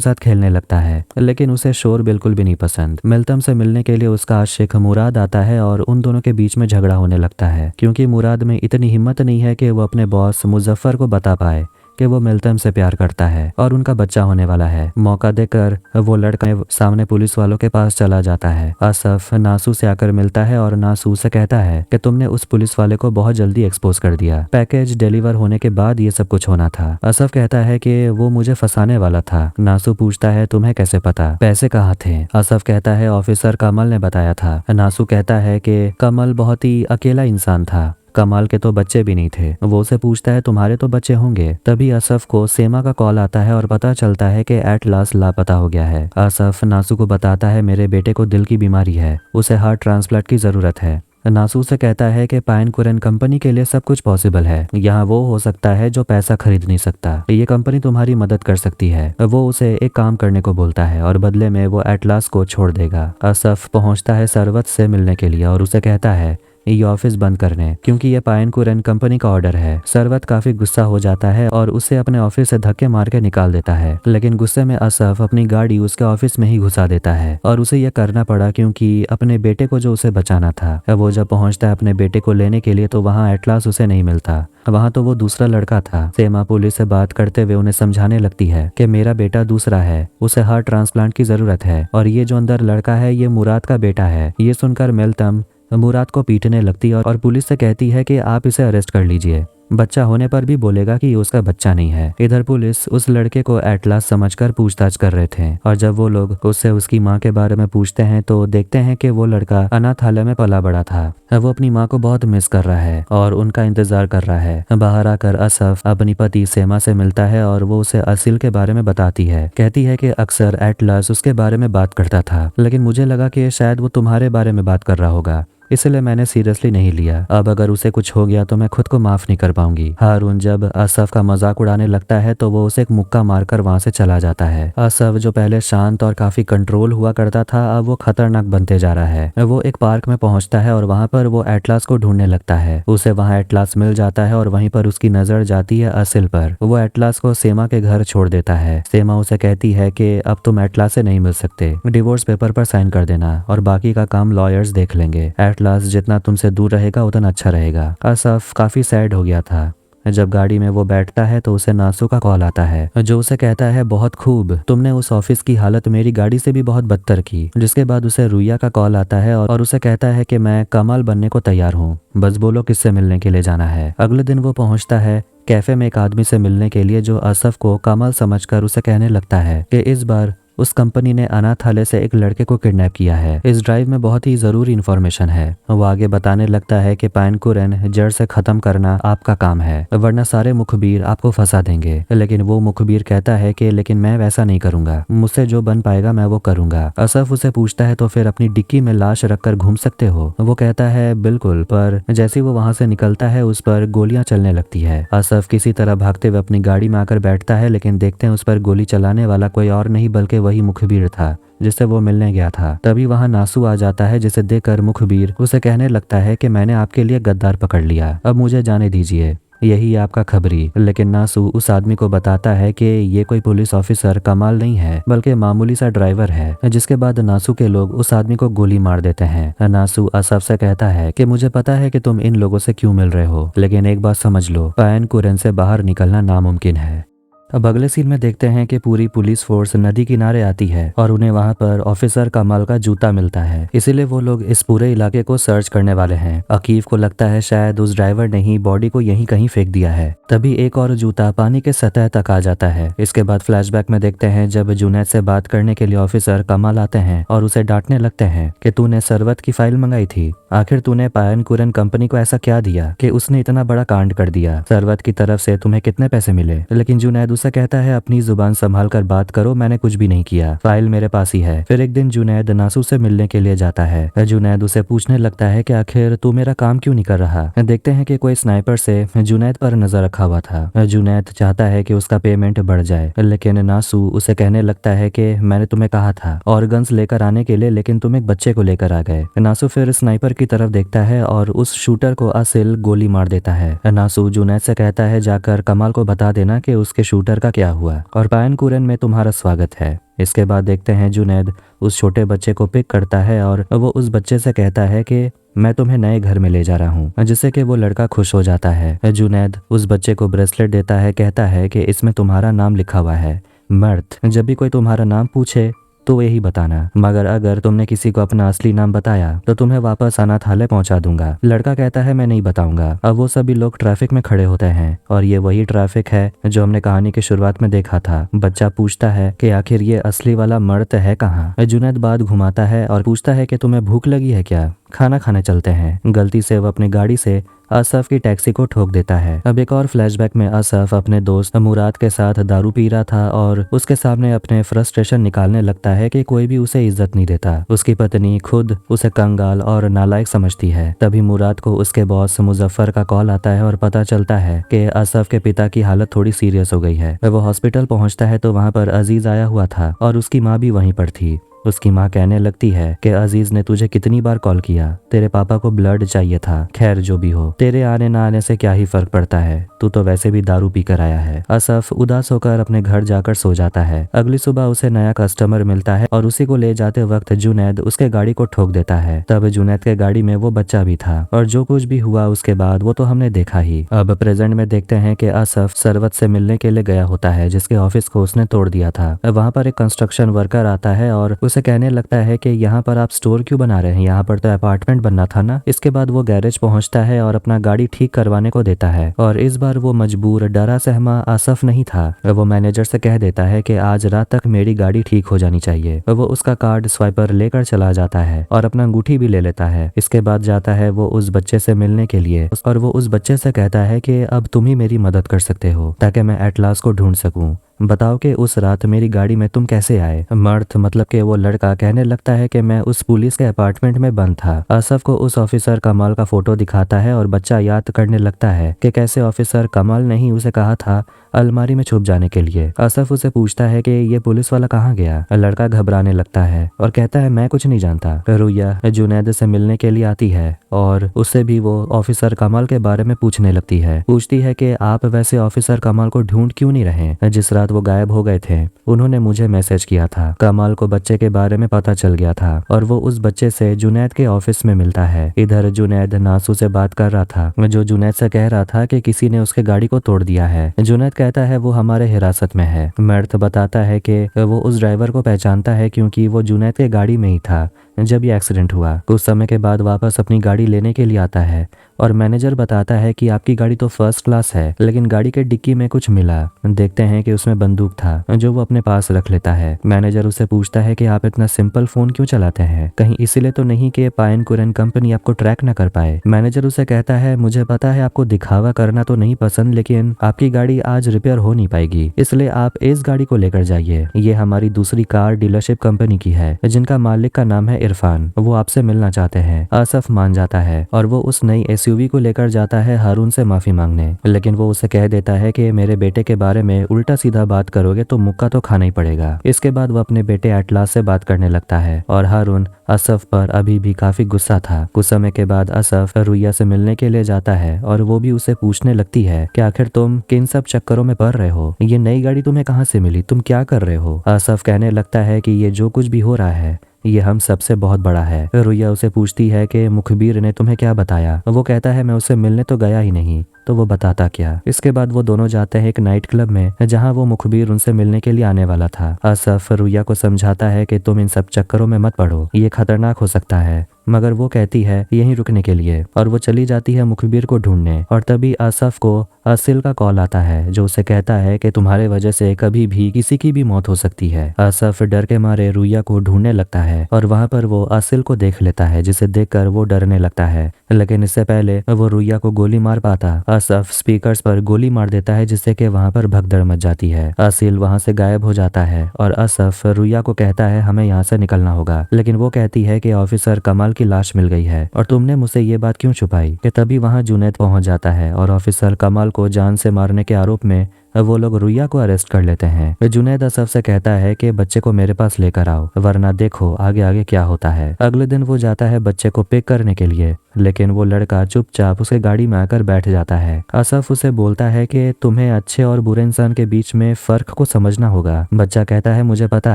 साथ खेलने लगता है, लेकिन उसे शोर बिल्कुल भी नहीं पसंद। मिल्तम से मिलने के लिए उसका आशिक मुराद आता है और उन दोनों के बीच में झगड़ा होने लगता है, क्योंकि मुराद में इतनी हिम्मत नहीं है कि वो अपने बॉस मुजफ्फर को बता पाए कि वो मिल्तम से प्यार करता है और उनका बच्चा होने वाला है। मौका देकर वो लड़का सामने पुलिस वालों के पास चला जाता है। असफ नासू से आकर मिलता है और नासू से कहता है कि तुमने उस पुलिस वाले को बहुत जल्दी एक्सपोज कर दिया, पैकेज डिलीवर होने के बाद ये सब कुछ होना था। असफ कहता है कि वो मुझे फंसाने वाला था। नासू पूछता है तुम्हें कैसे पता, पैसे कहाँ थे। असफ कहता है ऑफिसर कमल ने बताया था। नासू कहता है कि कमल बहुत ही अकेला इंसान था, कमाल के तो बच्चे भी नहीं थे। वो उसे पूछता है तुम्हारे तो बच्चे होंगे। तभी असफ को सेमा का कॉल आता है और पता चलता है कि एटलास लापता हो गया है। असफ नासू को बताता है मेरे बेटे को दिल की बीमारी है, उसे हार्ट ट्रांसप्लांट की जरूरत है। नासू से कहता है कि पाइन कुरन कंपनी के लिए सब कुछ पॉसिबल है। यहाँ वो हो सकता है जो पैसा खरीद नहीं सकता। ये कंपनी तुम्हारी मदद कर सकती है। वो उसे एक काम करने को बोलता है और बदले में वो एटलास को छोड़ देगा। असफ पहुंचता है सरवत से मिलने के लिए और उसे कहता है ये ऑफिस बंद करने, क्योंकि ये पाइन कुरन कंपनी का ऑर्डर है। सरवत काफी गुस्सा हो जाता है और उसे अपने ऑफिस से धक्के मार के निकाल देता है, लेकिन गुस्से में असफ अपनी गाड़ी उसके ऑफिस में ही घुसा देता है और उसे यह करना पड़ा क्योंकि अपने बेटे को जो उसे बचाना था। वो जब पहुंचता है अपने बेटे को लेने के लिए तो वहाँ एटलास उसे नहीं मिलता। वहाँ तो वो दूसरा लड़का था। सेमा पुलिस से बात करते हुए उन्हें समझाने लगती है कि मेरा बेटा दूसरा है, उसे हार्ट ट्रांसप्लांट की जरूरत है और ये जो अंदर लड़का है ये मुराद का बेटा है। ये सुनकर मेल्तम मुराद को पीटने लगती है और पुलिस से कहती है कि आप इसे अरेस्ट कर लीजिए। बच्चा होने पर भी बोलेगा कि ये उसका बच्चा नहीं है। इधर पुलिस उस लड़के को एटलास समझकर पूछताछ कर रहे थे और जब वो लोग उससे उसकी माँ के बारे में पूछते हैं तो देखते हैं कि वो लड़का अनाथालय में पला बड़ा था। वो अपनी माँ को बहुत मिस कर रहा है और उनका इंतजार कर रहा है। बाहर आकर असफ अपनी पति सेमा से मिलता है और वो उसे असिल के बारे में बताती है। कहती है कि अक्सर एटलास उसके बारे में बात करता था, लेकिन मुझे लगा कि शायद वो तुम्हारे बारे में बात कर रहा होगा, इसलिए मैंने सीरियसली नहीं लिया। अब अगर उसे कुछ हो गया तो मैं खुद को माफ नहीं कर पाऊंगी। हारून जब असफ का मजाक उड़ाने लगता है तो वो उसे एक मुक्का मारकर वहां से चला जाता है। असफ जो पहले शांत और काफी कंट्रोल हुआ करता था अब वो खतरनाक बनते जा रहा है। वो एक पार्क में पहुंचता है और वहां पर वो एटलास को ढूंढने लगता है। उसे वहां एटलास मिल जाता है और वहीं पर उसकी नजर जाती है असिल पर। वो एटलास को सेमा के घर छोड़ देता है। सेमा उसे कहती है कि अब तुम एटलास से नहीं मिल सकते, डिवोर्स पेपर पर साइन कर देना और बाकी का काम लॉयर्स देख लेंगे। एटलास जितना तुमसे दूर रहेगा उतना अच्छा रहेगा। असफ काफी सैड हो गया था। जब गाड़ी में वो बैठता है तो उसे नासू का कॉल आता है जो उसे कहता है बहुत खूब, तुमने उस ऑफिस की हालत मेरी गाड़ी से भी बहुत बदतर की। जिसके बाद उसे रुया का कॉल आता है और उसे कहता है कि मैं कमाल बनने को तैयार हूँ, बस बोलो किससे मिलने के लिए जाना है। अगले दिन वो पहुंचता है कैफे में एक आदमी से मिलने के लिए जो असफ को कमाल समझकर उसे कहने लगता है कि इस बार उस कंपनी ने अनाथालय से एक लड़के को किडनैप किया है। इस ड्राइव में बहुत ही जरूरी इंफॉर्मेशन है। वो आगे बताने लगता है कि पाइन कुरन जड़ से खत्म करना आपका काम है, वरना सारे मुखबिर आपको फंसा देंगे। लेकिन वो मुखबिर कहता है कि लेकिन मैं वैसा नहीं करूंगा, मुझसे जो बन पाएगा मैं वो करूंगा। असफ उसे पूछता है तो फिर अपनी डिक्की में लाश रखकर घूम सकते हो? वो कहता है बिल्कुल, पर जैसे वो वहां से निकलता है उस पर गोलियां चलने लगती है। असफ किसी तरह भागते हुए अपनी गाड़ी में आकर बैठता है, लेकिन देखते हैं उस पर गोली चलाने वाला कोई और नहीं बल्कि वही मुखबिर था जिससे वो मिलने गया था। तभी वहां नासू आ जाता है जिसे देखकर मुखबिर उसे कहने लगता है कि मैंने आपके लिए गद्दार पकड़ लिया, अब मुझे जाने दीजिए, यही आपका खबरी। लेकिन नासू उस आदमी को बताता है कि ये कोई पुलिस ऑफिसर कमाल नहीं है बल्कि मामूली सा ड्राइवर है। जिसके बाद नासू के लोग उस आदमी को गोली मार देते हैं। नासू असफ से कहता है कि मुझे पता है कि तुम इन लोगों से क्यों मिल रहे हो, लेकिन एक बात समझ लो, पाइन कुरन से बाहर निकलना नामुमकिन है। अब अगले सीन में देखते हैं कि पूरी पुलिस फोर्स नदी किनारे आती है और उन्हें वहां पर ऑफिसर कमाल का जूता मिलता है, इसीलिए वो लोग इस पूरे इलाके को सर्च करने वाले हैं। अकीफ को लगता है शायद उस ड्राइवर ने ही बॉडी को यहीं कहीं फेंक दिया है। तभी एक और जूता पानी के सतह तक आ जाता है। इसके बाद फ्लैशबैक में देखते हैं जब जुनैद से बात करने के लिए ऑफिसर कमाल आते हैं और उसे डांटने लगते हैं कि तूने सरवत की फाइल मंगाई थी, आखिर तूने पाइन कुरन कंपनी को ऐसा क्या दिया कि उसने इतना बड़ा कांड कर दिया? सरवत की तरफ से तुम्हें कितने पैसे मिले? लेकिन जुनैद उसे कहता है अपनी जुबान संभाल कर बात करो, मैंने कुछ भी नहीं किया, फाइल मेरे पास ही है। फिर एक दिन जुनैद नासू से मिलने के लिए जाता है। जुनैद उसे पूछने लगता है कि आखिर तू मेरा काम क्यों नहीं कर रहा? देखते हैं कि कोई स्नाइपर से जुनैद पर नजर रखा हुआ था। जुनैद चाहता है कि उसका पेमेंट बढ़ जाए, लेकिन नासू उसे कहने लगता है कि मैंने तुम्हें कहा था ऑर्गन्स लेकर आने के लिए, लेकिन तुम एक बच्चे को लेकर आ गए। नासू फिर स्नाइपर की तरफ देखता है और उस शूटर को असिल गोली मार देता है। नासू जुनैद से कहता है जाकर कमाल को बता देना कि उसके शूटर का क्या हुआ और पाइन कुरन में तुम्हारा स्वागत है। इसके बाद देखते हैं जुनैद उस छोटे बच्चे को पिक करता है और वो उस बच्चे से कहता है कि मैं तुम्हें नए घर में ले जा रहा हूँ, जिससे कि वो लड़का खुश हो जाता है। जुनैद उस बच्चे को ब्रेसलेट देता है, कहता है कि इसमें तुम्हारा नाम लिखा हुआ है मर्द, जब भी कोई तुम्हारा नाम पूछे तो यही बताना, मगर अगर तुमने किसी को अपना असली नाम बताया तो तुम्हें वापस अनाथालय पहुंचा दूंगा। लड़का कहता है मैं नहीं बताऊंगा। अब वो सभी लोग ट्रैफिक में खड़े होते हैं और ये वही ट्रैफिक है जो हमने कहानी की शुरुआत में देखा था। बच्चा पूछता है कि आखिर ये असली वाला मर्द है कहाँ? जुनैद बात घुमाता है और पूछता है कि तुम्हें भूख लगी है क्या? खाना खाने चलते हैं। गलती से वो अपनी गाड़ी से असफ की टैक्सी को ठोक देता है। अब एक और फ्लैशबैक में असफ अपने दोस्त मुराद के साथ दारू पी रहा था और उसके सामने अपने फ्रस्ट्रेशन निकालने लगता है कि कोई भी उसे इज्जत नहीं देता। उसकी पत्नी खुद उसे कंगाल और नालायक समझती है। तभी मुराद को उसके बॉस मुजफ्फर का कॉल आता है और पता चलता है कि असफ के पिता की हालत थोड़ी सीरियस हो गई है। वो हॉस्पिटल पहुंचता है तो वहां पर अजीज आया हुआ था और उसकी माँ भी वहीं पर थी। उसकी माँ कहने लगती है कि अजीज ने तुझे कितनी बार कॉल किया, तेरे पापा को ब्लड चाहिए था। खैर जो भी हो, तेरे आने ना आने से क्या ही फर्क पड़ता है, तू तो वैसे भी दारू पी कर आया है। असफ उदास होकर अपने घर जाकर सो जाता है। अगली सुबह उसे नया कस्टमर मिलता है और उसी को ले जाते वक्त जुनैद उसके गाड़ी को ठोक देता है। तब जुनैद के गाड़ी में वो बच्चा भी था और जो कुछ भी हुआ उसके बाद वो तो हमने देखा ही। अब प्रेजेंट में देखते हैं कि असफ सरवत से मिलने के लिए गया होता है जिसके ऑफिस को उसने तोड़ दिया था। वहां पर एक कंस्ट्रक्शन वर्कर आता है और उसे कहने लगता है कि यहाँ पर आप स्टोर क्यों बना रहे हैं, यहाँ पर तो अपार्टमेंट बनना था ना। इसके बाद वो गैरेज पहुंचता है और अपना गाड़ी ठीक करवाने को देता है और इस बार वो मजबूर डरा सहमा असफ नहीं था। वो मैनेजर से कह देता है कि आज रात तक मेरी गाड़ी ठीक हो जानी चाहिए। वो उसका कार्ड स्वाइपर लेकर चला जाता है और अपना अंगूठी भी ले लेता है। इसके बाद जाता है वो उस बच्चे से मिलने के लिए और वो उस बच्चे से कहता है कि अब तुम ही मेरी मदद कर सकते हो ताकि मैं एटलास को ढूंढ सकूं। बताओ कि उस रात मेरी गाड़ी में तुम कैसे आए। मर्द मतलब कि वो लड़का कहने लगता है कि मैं उस पुलिस के अपार्टमेंट में बंद था। असफ को उस ऑफिसर कमाल का फोटो दिखाता है और बच्चा याद करने लगता है कि कैसे ऑफिसर कमाल ने ही उसे कहा था अलमारी में छुप जाने के लिए। असफ उसे पूछता है कि ये पुलिस वाला कहाँ गया। लड़का घबराने लगता है और कहता है मैं कुछ नहीं जानता। रुया जुनैद से मिलने के लिए आती है और उससे भी वो ऑफिसर कमाल के बारे में पूछने लगती है। पूछती है कि आप वैसे ऑफिसर कमाल को ढूंढ क्यों नहीं रहे, जिस रात वो गायब हो गए थे उन्होंने मुझे मैसेज किया था। कमाल को बच्चे के बारे में पता चल गया था और वो उस बच्चे से जुनैद के ऑफिस में मिलता है। इधर जुनैद नासू से बात कर रहा था जो जुनैद से कह रहा था कि किसी ने उसके गाड़ी को तोड़ दिया है। जुनैद कहता है वो हमारे हिरासत में है। मर्द बताता है कि वो उस ड्राइवर को पहचानता है क्योंकि वो जुनैद के गाड़ी में ही था जब ये एक्सीडेंट हुआ। कुछ समय के बाद वापस अपनी गाड़ी लेने के लिए आता है और मैनेजर बताता है कि आपकी गाड़ी तो फर्स्ट क्लास है लेकिन गाड़ी के डिक्की में कुछ मिला। देखते हैं कि उसमें बंदूक था जो वो अपने पास रख लेता है। मैनेजर उसे पूछता है कि आप इतना सिंपल फोन क्यों चलाते हैं, कहीं इसलिए तो नहीं कि पाइन कुरन कंपनी आपको ट्रैक न कर पाए। मैनेजर उसे कहता है मुझे पता है आपको दिखावा करना तो नहीं पसंद लेकिन आपकी गाड़ी आज रिपेयर हो नहीं पाएगी, इसलिए आप इस गाड़ी को लेकर जाइए। ये हमारी दूसरी कार डीलरशिप कंपनी की है जिनका मालिक का नाम है इरफान, वो आपसे मिलना चाहते हैं। असफ मान जाता है और वो उस नई एसयूवी को लेकर जाता है हारून से माफी मांगने, लेकिन वो उसे कह देता है कि मेरे बेटे के बारे में उल्टा सीधा बात करोगे तो मुक्का तो खाना ही पड़ेगा। इसके बाद वो अपने बेटे एटलास से बात करने लगता है और हारून असफ पर अभी भी काफी गुस्सा था। कुछ समय के बाद असफ रुया से मिलने के लिए जाता है और वो भी उसे पूछने लगती है कि आखिर तुम किन सब चक्करों में पड़ रहे हो, ये नई गाड़ी तुम्हें कहाँ से मिली, तुम क्या कर रहे हो। असफ कहने लगता है कि ये जो कुछ भी हो रहा है ये हम सबसे बहुत बड़ा है। रुया उसे पूछती है कि मुखबिर ने तुम्हें क्या बताया। वो कहता है मैं उसे मिलने तो गया ही नहीं, तो वो बताता क्या। इसके बाद वो दोनों जाते हैं एक नाइट क्लब में जहां वो मुखबिर उनसे मिलने के लिए आने वाला था। असफ रुया को समझाता है कि तुम इन सब चक्करों में मत पड़ो, ये खतरनाक हो सकता है, मगर वो कहती है यहीं रुकने के लिए और वो चली जाती है मुखबिर को ढूंढने। और तभी असफ को असिल का कॉल आता है जो उसे कहता है कि तुम्हारे वजह से कभी भी किसी की भी मौत हो सकती है। असफ डर के मारे रुया को ढूंढने लगता है और वहां पर वो असिल को देख लेता है जिसे देखकर वो डरने लगता है, लेकिन इससे पहले वो रुया को गोली मार पाता असफ स्पीकर्स पर गोली मार देता है जिससे कि वहां पर भगदड़ मच जाती है। असिल वहां से गायब हो जाता है और असफ रुया को कहता है हमें यहाँ से निकलना होगा, लेकिन वो कहती है कि ऑफिसर कमाल की लाश मिल गई है और तुमने मुझसे ये बात क्यों छुपाई। कि तभी वहां जुनैद पहुंच जाता है और ऑफिसर कमाल को जान से मारने के आरोप में वो लोग रुया को अरेस्ट कर लेते हैं। जुनैद असफ से कहता है कि बच्चे को मेरे पास लेकर आओ वरना देखो आगे आगे क्या होता है। अगले दिन वो जाता है बच्चे को पिक करने के लिए, लेकिन वो लड़का चुपचाप उसके गाड़ी में आकर बैठ जाता है। असफ उसे बोलता है कि तुम्हें अच्छे और बुरे इंसान के बीच में फर्क को समझना होगा। बच्चा कहता है मुझे पता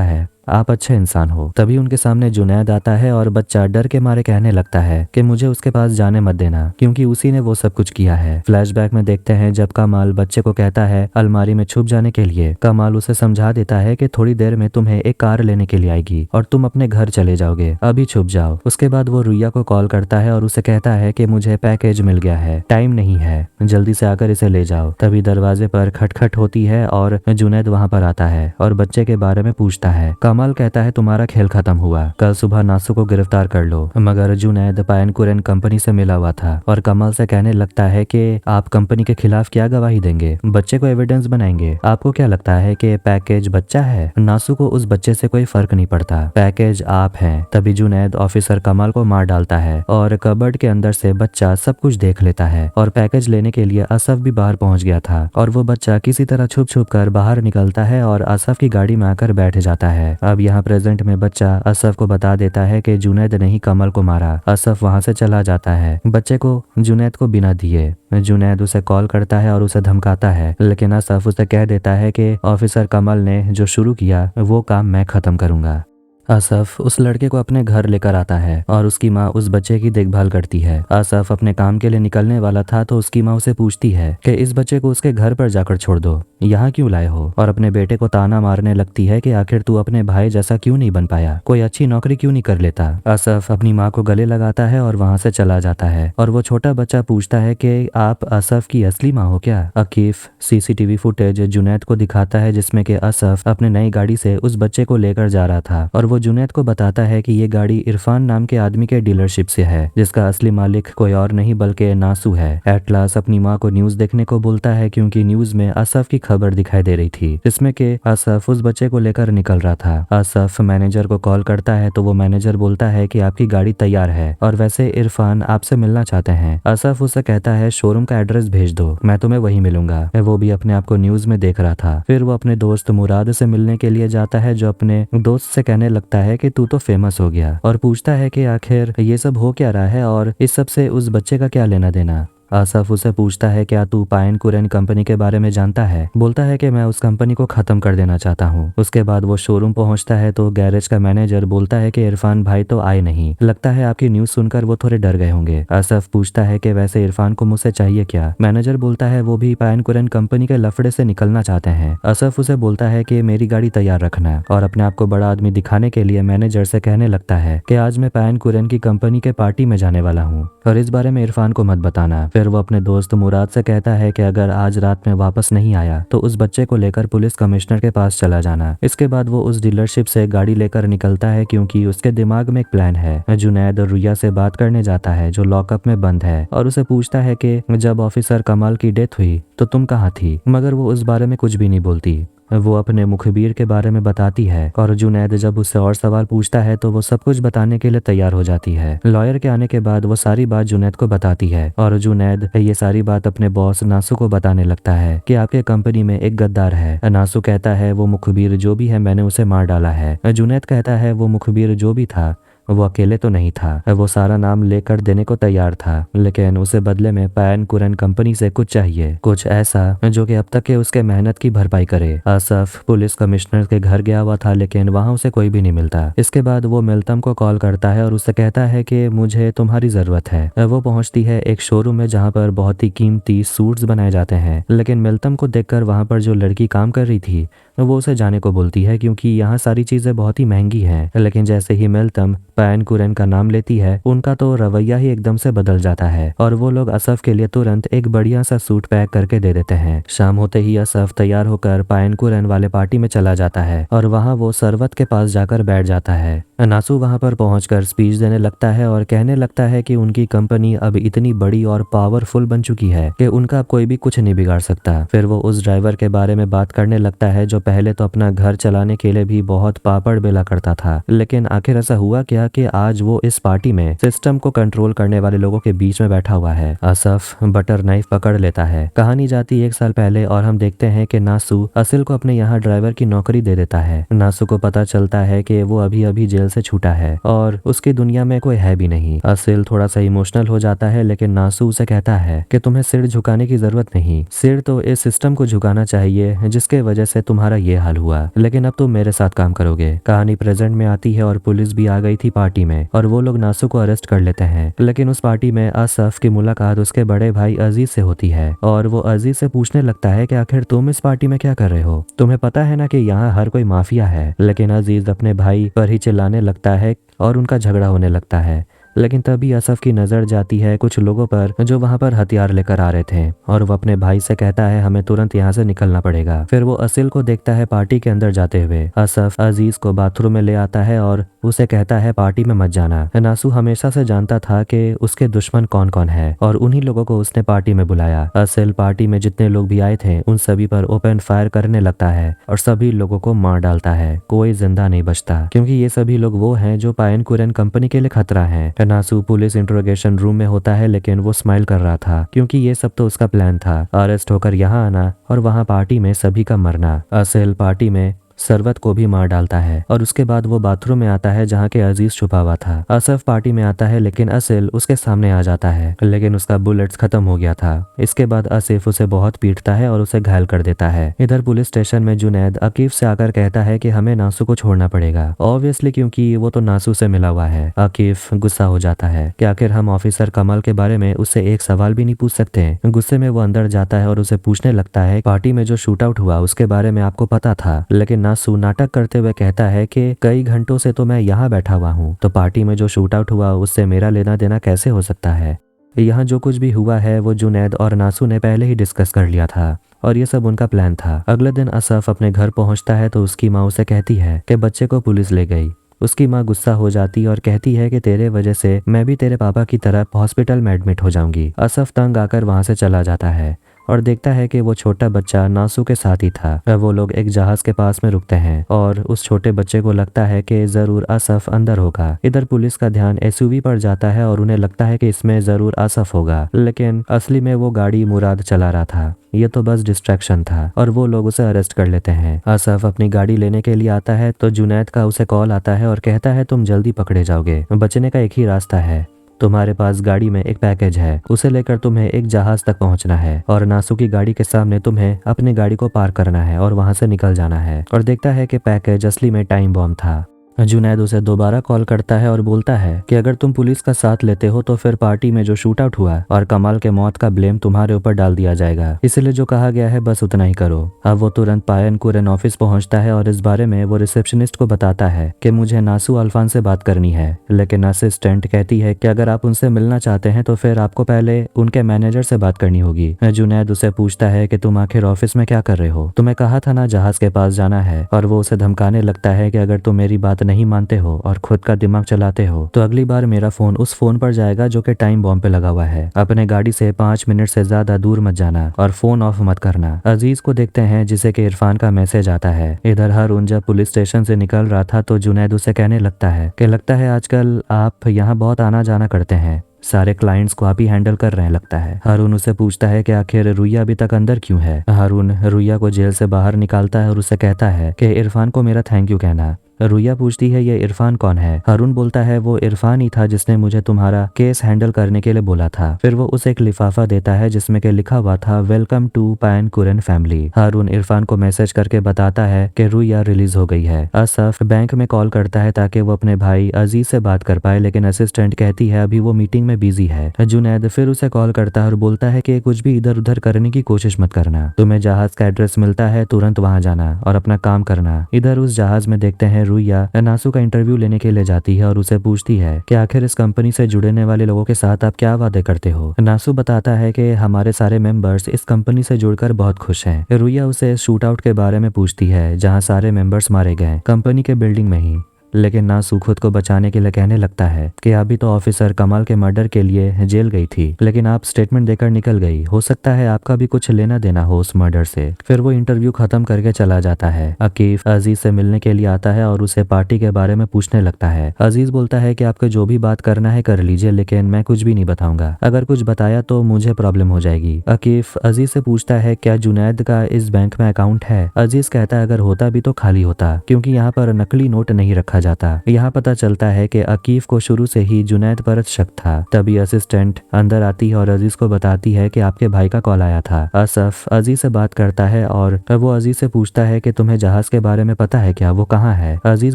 है, आप अच्छे इंसान हो। तभी उनके सामने जुनैद आता है और बच्चा डर के मारे कहने लगता है कि मुझे उसके पास जाने मत देना क्योंकि उसी ने वो सब कुछ किया है। फ्लैशबैक में देखते हैं जब कमाल बच्चे को कहता है अलमारी में छुप जाने के लिए। कमाल उसे समझा देता है कि थोड़ी देर में तुम्हें एक कार लेने के लिए आएगी और तुम अपने घर चले जाओगे, अभी छुप जाओ। उसके बाद वो रुया को कॉल करता है और उसे कहता है कि मुझे पैकेज मिल गया है, टाइम नहीं है, जल्दी से आकर इसे ले जाओ। तभी दरवाजे पर खटखट होती है और जुनैद वहां पर आता है और बच्चे के बारे में पूछता है। कमाल कहता है तुम्हारा खेल खत्म हुआ, कल सुबह नासू को गिरफ्तार कर लो। मगर जुनैद पायन कुरैन कंपनी से मिला हुआ था और कमाल से कहने लगता है कि आप कंपनी के खिलाफ क्या गवाही देंगे, बच्चे को एविडेंस बनाएंगे। आपको क्या लगता है कि पैकेज बच्चा है? नासू को उस बच्चे से कोई फर्क नहीं पड़ता, पैकेज आप हैं। तभी जुनैद ऑफिसर कमाल को मार डालता है और कबर्ड के अंदर से बच्चा सब कुछ देख लेता है और पैकेज लेने के लिए असफ भी बाहर पहुंच गया था और वो बच्चा किसी तरह छुप छुप कर बाहर निकलता है और असफ की गाड़ी में आकर बैठ जाता है। अब यहाँ प्रेजेंट में बच्चा असफ को बता देता है कि जुनैद ने ही कमल को मारा। असफ वहां से चला जाता है बच्चे को जुनैद को बिना दिए। जुनैद उसे कॉल करता है और उसे धमकाता है, लेकिन असफ उसे कह देता है कि ऑफिसर कमल ने जो शुरू किया वो काम मैं खत्म करूंगा। असफ उस लड़के को अपने घर लेकर आता है और उसकी माँ उस बच्चे की देखभाल करती है। असफ अपने काम के लिए निकलने वाला था तो उसकी माँ उसे पूछती है कि इस बच्चे को उसके घर पर जाकर छोड़ दो, यहाँ क्यों लाए हो? और अपने बेटे को ताना मारने लगती है कि आखिर तू अपने भाई जैसा क्यों नहीं बन पाया, कोई अच्छी नौकरी क्यों नहीं कर लेता। असफ अपनी माँ को गले लगाता है और वहाँ से चला जाता है और वो छोटा बच्चा पूछता है कि आप असफ की असली माँ हो क्या? अकीफ सीसीटीवी फुटेज जुनैद को दिखाता है जिसमें कि असफ अपने नई गाड़ी से उस बच्चे को लेकर जा रहा था और वो जुनैद को बताता है कि ये गाड़ी इरफान नाम के आदमी के डीलरशिप से है, जिसका असली मालिक कोई और नहीं बल्कि नासू है। एटलास अपनी माँ को न्यूज देखने को बोलता है क्योंकि न्यूज में असफ की खबर दिखाई दे रही थी जिसमें कि असफ उस बच्चे को लेकर निकल रहा था। असफ मैनेजर को कॉल करता है तो वो मैनेजर बोलता है कि आपकी गाड़ी तैयार है और वैसे इरफान आपसे मिलना चाहते हैं। असफ उसे कहता है शोरूम का एड्रेस भेज दो, मैं तुम्हें वहीं मिलूंगा। वो भी अपने आप को न्यूज में देख रहा था। फिर वो अपने दोस्त मुराद से मिलने के लिए जाता है जो अपने दोस्त से कहने लगता है कि तू तो फेमस हो गया और पूछता है कि आखिर ये सब हो क्या रहा है और इस सब से उस बच्चे का क्या लेना देना। असफ उसे पूछता है क्या तू पायन कुरैन कंपनी के बारे में जानता है? बोलता है कि मैं उस कंपनी को खत्म कर देना चाहता हूँ। उसके बाद वो शोरूम पहुंचता है तो गैरेज का मैनेजर बोलता है कि इरफान भाई तो आए नहीं, लगता है आपकी न्यूज सुनकर वो थोड़े डर गए होंगे। असफ पूछता है कि वैसे इरफान को मुझसे चाहिए क्या? मैनेजर बोलता है वो भी पायन कुरैन कंपनी के लफड़े से निकलना चाहते हैं। असफ उसे बोलता है कि मेरी गाड़ी तैयार रखना और अपने आप को बड़ा आदमी दिखाने के लिए मैनेजर से कहने लगता है कि आज मैं पायन कुरैन की कंपनी के पार्टी में जाने वाला हूँ और इस बारे में इरफान को मत बताना। फिर वो अपने दोस्त मुराद से कहता है कि अगर आज रात में वापस नहीं आया तो उस बच्चे को लेकर पुलिस कमिश्नर के पास चला जाना। इसके बाद वो उस डीलरशिप से गाड़ी लेकर निकलता है क्योंकि उसके दिमाग में एक प्लान है। जुनैद और रुया से बात करने जाता है जो लॉकअप में बंद है और उसे पूछता है कि जब ऑफिसर कमाल की डेथ हुई तो तुम कहाँ थी? मगर वो उस बारे में कुछ भी नहीं बोलती। वो अपने मुखबिर के बारे में बताती है और जुनैद जब उससे और सवाल पूछता है तो वो सब कुछ बताने के लिए तैयार हो जाती है। लॉयर के आने के बाद वो सारी बात जुनैद को बताती है और जुनैद ये सारी बात अपने बॉस नासू को बताने लगता है कि आपके कंपनी में एक गद्दार है। नासू कहता है वो मुखबिर जो भी है मैंने उसे मार डाला है। जुनैद कहता है वो मुखबिर जो भी था वो अकेले तो नहीं था, वो सारा नाम लेकर देने को तैयार था, लेकिन उसे बदले में पायन कुरैन कंपनी से कुछ चाहिए, कुछ ऐसा जो कि अब तक के उसके मेहनत की भरपाई करे। असफ पुलिस कमिश्नर के घर गया हुआ था लेकिन वहां उसे कोई भी नहीं मिलता। इसके बाद वो मिल्तम को कॉल करता है और उससे कहता है कि मुझे तुम्हारी जरूरत है। वो पहुंचती है एक शोरूम में जहाँ पर बहुत ही कीमती सूट्स बनाए जाते हैं, लेकिन मिल्तम को देखकर वहां पर जो लड़की काम कर रही थी वो उसे जाने को बोलती है क्योंकि यहाँ सारी चीजें बहुत ही महंगी हैं। लेकिन जैसे ही मिल्तम पायन कुरैन का नाम लेती है उनका तो रवैया ही एकदम से बदल जाता है और वो लोग असफ के लिए तुरंत एक बढ़िया सा सूट पैक करके दे देते हैं। शाम होते ही असफ तैयार होकर पायन कुरैन वाले पार्टी में चला जाता है और वहाँ वो सरवत के पास जाकर बैठ जाता है। नासू वहां पर पहुंचकर स्पीच देने लगता है और कहने लगता है कि उनकी कंपनी अब इतनी बड़ी और पावरफुल बन चुकी है कि उनका अब कोई भी कुछ नहीं बिगाड़ सकता। फिर वो उस ड्राइवर के बारे में बात करने लगता है जो पहले तो अपना घर चलाने के लिए भी बहुत पापड़ बेला करता था, लेकिन आखिर ऐसा हुआ क्या कि आज वो इस पार्टी में सिस्टम को कंट्रोल करने वाले लोगों के बीच में बैठा हुआ है। असफ बटर नाइफ पकड़ लेता है। कहानी जाती 1 साल पहले और हम देखते हैं कि नासू असिल को अपने यहाँ ड्राइवर की नौकरी दे देता है। नासू को पता चलता है कि वो अभी अभी जेल से छूटा है और उसकी दुनिया में कोई है भी नहीं। असिल थोड़ा सा इमोशनल हो जाता है लेकिन नासू उसे कहता है कि तुम्हें सिर झुकाने की जरूरत नहीं, सिर तो इस सिस्टम को झुकाना चाहिए जिसके वजह से तुम्हारा ये हाल हुआ, लेकिन अब तुम मेरे साथ काम करोगे। कहानी प्रेजेंट में आती है और पुलिस भी आ गई थी पार्टी में और वो लोग नासू को अरेस्ट कर लेते हैं। लेकिन उस पार्टी में असफ की मुलाकात उसके बड़े भाई अजीज से होती है और वो अजीज से पूछने लगता है कि आखिर तुम इस पार्टी में क्या कर रहे हो, तुम्हें पता है ना कि यहाँ हर कोई माफिया है। लेकिन अजीज अपने भाई पर ही चिल्लाने लगता है और उनका झगड़ा होने लगता है। लेकिन तभी असफ की नजर जाती है कुछ लोगों पर जो वहां पर हथियार लेकर आ रहे थे और वो अपने भाई से कहता है हमें तुरंत यहाँ से निकलना पड़ेगा। फिर वो असिल को देखता है पार्टी के अंदर जाते हुए। असफ अजीज को बाथरूम में ले आता है और उसे कहता है पार्टी में मत जाना। नासू हमेशा से जानता था कि उसके दुश्मन कौन कौन है और उन्हीं लोगों को उसने पार्टी में बुलाया। असिल पार्टी में जितने लोग भी आए थे उन सभी पर ओपन फायर करने लगता है और सभी लोगों को मार डालता है। कोई जिंदा नहीं बचता क्योंकि ये सभी लोग वो हैं जो पायन कुरेन कंपनी के लिए खतरा है। नासू पुलिस इंट्रोगेशन रूम में होता है लेकिन वो स्माइल कर रहा था क्योंकि ये सब तो उसका प्लान था, अरेस्ट होकर यहाँ आना और वहाँ पार्टी में सभी का मरना। असिल पार्टी में सरवत को भी मार डालता है और उसके बाद वो बाथरूम में आता है जहाँ के अजीज छुपा हुआ था। असफ पार्टी में आता है लेकिन असिल उसके सामने आ जाता है लेकिन उसका बुलेट्स खत्म हो गया था। इसके बाद आसिफ उसे बहुत पीटता है और उसे घायल कर देता है। इधर पुलिस स्टेशन में जुनैद अकीफ से आकर कहता है कि हमें नासू को छोड़ना पड़ेगा, ऑब्वियसली क्योंकि वो तो नासू से मिला हुआ है। अकीफ गुस्सा हो जाता है कि आखिर हम ऑफिसर कमल के बारे में उससे एक सवाल भी नहीं पूछ सकते। गुस्से में वो अंदर जाता है और उसे पूछने लगता है पार्टी में जो शूट आउट हुआ उसके बारे में आपको पता था? लेकिन नासू नाटक करते हुए कहता है कि कई घंटों से तो मैं यहाँ बैठा हुआ हूँ, तो पार्टी में जो शूट आउट हुआ उससे मेरा लेना देना कैसे हो सकता है? यहाँ जो कुछ भी हुआ है वो जुनैद और नासू ने पहले ही डिस्कस कर लिया था और ये सब उनका प्लान था। अगले दिन असफ अपने घर पहुंचता है तो उसकी माँ उसे कहती है कि बच्चे को पुलिस ले गई। उसकी माँ गुस्सा हो जाती और कहती है कि तेरे वजह से मैं भी तेरे पापा की तरह हॉस्पिटल में एडमिट हो जाऊंगी। असफ तंग आकर वहां से चला जाता है और देखता है कि वो छोटा बच्चा नासू के साथ ही था। वो लोग एक जहाज के पास में रुकते हैं और उस छोटे बच्चे को लगता है कि जरूर असफ अंदर होगा। इधर पुलिस का ध्यान एसयूवी पर जाता है और उन्हें लगता है कि इसमें जरूर असफ होगा, लेकिन असली में वो गाड़ी मुराद चला रहा था। ये तो बस डिस्ट्रैक्शन था और वो लोग उसे अरेस्ट कर लेते हैं। असफ अपनी गाड़ी लेने के लिए आता है तो जुनैद का उसे कॉल आता है और कहता है तुम जल्दी पकड़े जाओगे, बचने का एक ही रास्ता है। तुम्हारे पास गाड़ी में एक पैकेज है, उसे लेकर तुम्हें एक जहाज तक पहुंचना है और नासू की गाड़ी के सामने तुम्हें अपनी गाड़ी को पार्क करना है और वहां से निकल जाना है। और देखता है कि पैकेज असली में टाइम बॉम्ब था। जुनैद उसे दोबारा कॉल करता है और बोलता है कि अगर तुम पुलिस का साथ लेते हो तो फिर पार्टी में जो शूट आउट हुआ और कमाल के मौत का ब्लेम तुम्हारे ऊपर डाल दिया जाएगा, इसलिए जो कहा गया है बस उतना ही करो। अब वो तुरंत पायन कुरेन ऑफिस पहुंचता है और इस बारे में वो रिसेप्शनिस्ट को बताता है कि मुझे नासू अल्फान से बात करनी है, लेकिन असिस्टेंट कहती है कि अगर आप उनसे मिलना चाहते हैं तो फिर आपको पहले उनके मैनेजर से बात करनी होगी। जुनैद उसे पूछता है कि तुम आखिर ऑफिस में क्या कर रहे हो, तुम्हें कहा था ना जहाज के पास जाना है, और वो उसे धमकाने लगता है कि अगर तुम मेरी बात नहीं मानते हो और खुद का दिमाग चलाते हो तो अगली बार मेरा फोन उस फोन पर जाएगा जो कि टाइम बॉम्ब पे लगा हुआ है। अपने गाड़ी से 5 मिनट से ज्यादा दूर मत जाना और फोन ऑफ मत करना। अजीज को देखते हैं जिसे कि इरफान का मैसेज आता है। इधर हारून जब पुलिस स्टेशन से निकल रहा था तो जुनैद उसे कहने लगता है कि लगता है आजकल आप यहाँ बहुत आना जाना करते हैं, सारे क्लाइंट्स को आप ही हैंडल कर रहे हैं लगता है। हारून उसे पूछता है कि आखिर रुइया अभी तक अंदर क्यों है। हारून रुइया को जेल से बाहर निकालता है और उसे कहता है कि इरफान को मेरा थैंक यू कहना। रुइया पूछती है ये इरफान कौन है। हारून बोलता है वो इरफान ही था जिसने मुझे तुम्हारा केस हैंडल करने के लिए बोला था। फिर वो उसे एक लिफाफा देता है जिसमें के लिखा हुआ था वेलकम टू पायन कुरेन फैमिली। हारून इरफान को मैसेज करके बताता है कि रुइया रिलीज हो गई है। असफ बैंक में कॉल करता है ताकि वो अपने भाई अजीज से बात कर पाए, लेकिन असिस्टेंट कहती है अभी वो मीटिंग में बिजी है। जुनैद फिर उसे कॉल करता है और बोलता है कि कुछ भी इधर उधर करने की कोशिश मत करना, तुम्हें जहाज का एड्रेस मिलता है तुरंत वहां जाना और अपना काम करना। इधर उस जहाज में देखते हैं रुइया नासू का इंटरव्यू लेने के लिए जाती है और उसे पूछती है कि आखिर इस कंपनी से जुड़ने वाले लोगों के साथ आप क्या वादे करते हो। नासू बताता है कि हमारे सारे मेंबर्स इस कंपनी से जुड़कर बहुत खुश हैं। रुइया उसे शूट आउट के बारे में पूछती है जहां सारे मेंबर्स मारे गए कंपनी के बिल्डिंग में ही, लेकिन नासू खुद को बचाने के लिए कहने लगता है कि अभी तो ऑफिसर कमाल के मर्डर के लिए जेल गई थी, लेकिन आप स्टेटमेंट देकर निकल गई, हो सकता है आपका भी कुछ लेना देना हो उस मर्डर से। फिर वो इंटरव्यू खत्म करके चला जाता है। अकीफ अजीज से मिलने के लिए आता है और उसे पार्टी के बारे में पूछने लगता है। अजीज बोलता है कि आपको जो भी बात करना है कर लीजिए, लेकिन मैं कुछ भी नहीं बताऊंगा, अगर कुछ बताया तो मुझे प्रॉब्लम हो जाएगी। अकीफ अजीज से पूछता है क्या जुनैद का इस बैंक में अकाउंट है। अजीज कहता है अगर होता भी तो खाली होता, क्योंकि यहाँ पर नकली नोट नहीं रखा जाता। यहाँ पता चलता है कि अकीफ को शुरू से ही जुनैद पर शक था। तभी असिस्टेंट अंदर आती है और अजीज को बताती है कि आपके भाई का कॉल आया था। असफ अजीज से बात करता है और वो अजीज से पूछता है कि तुम्हें जहाज के बारे में पता है क्या, वो कहाँ है। अजीज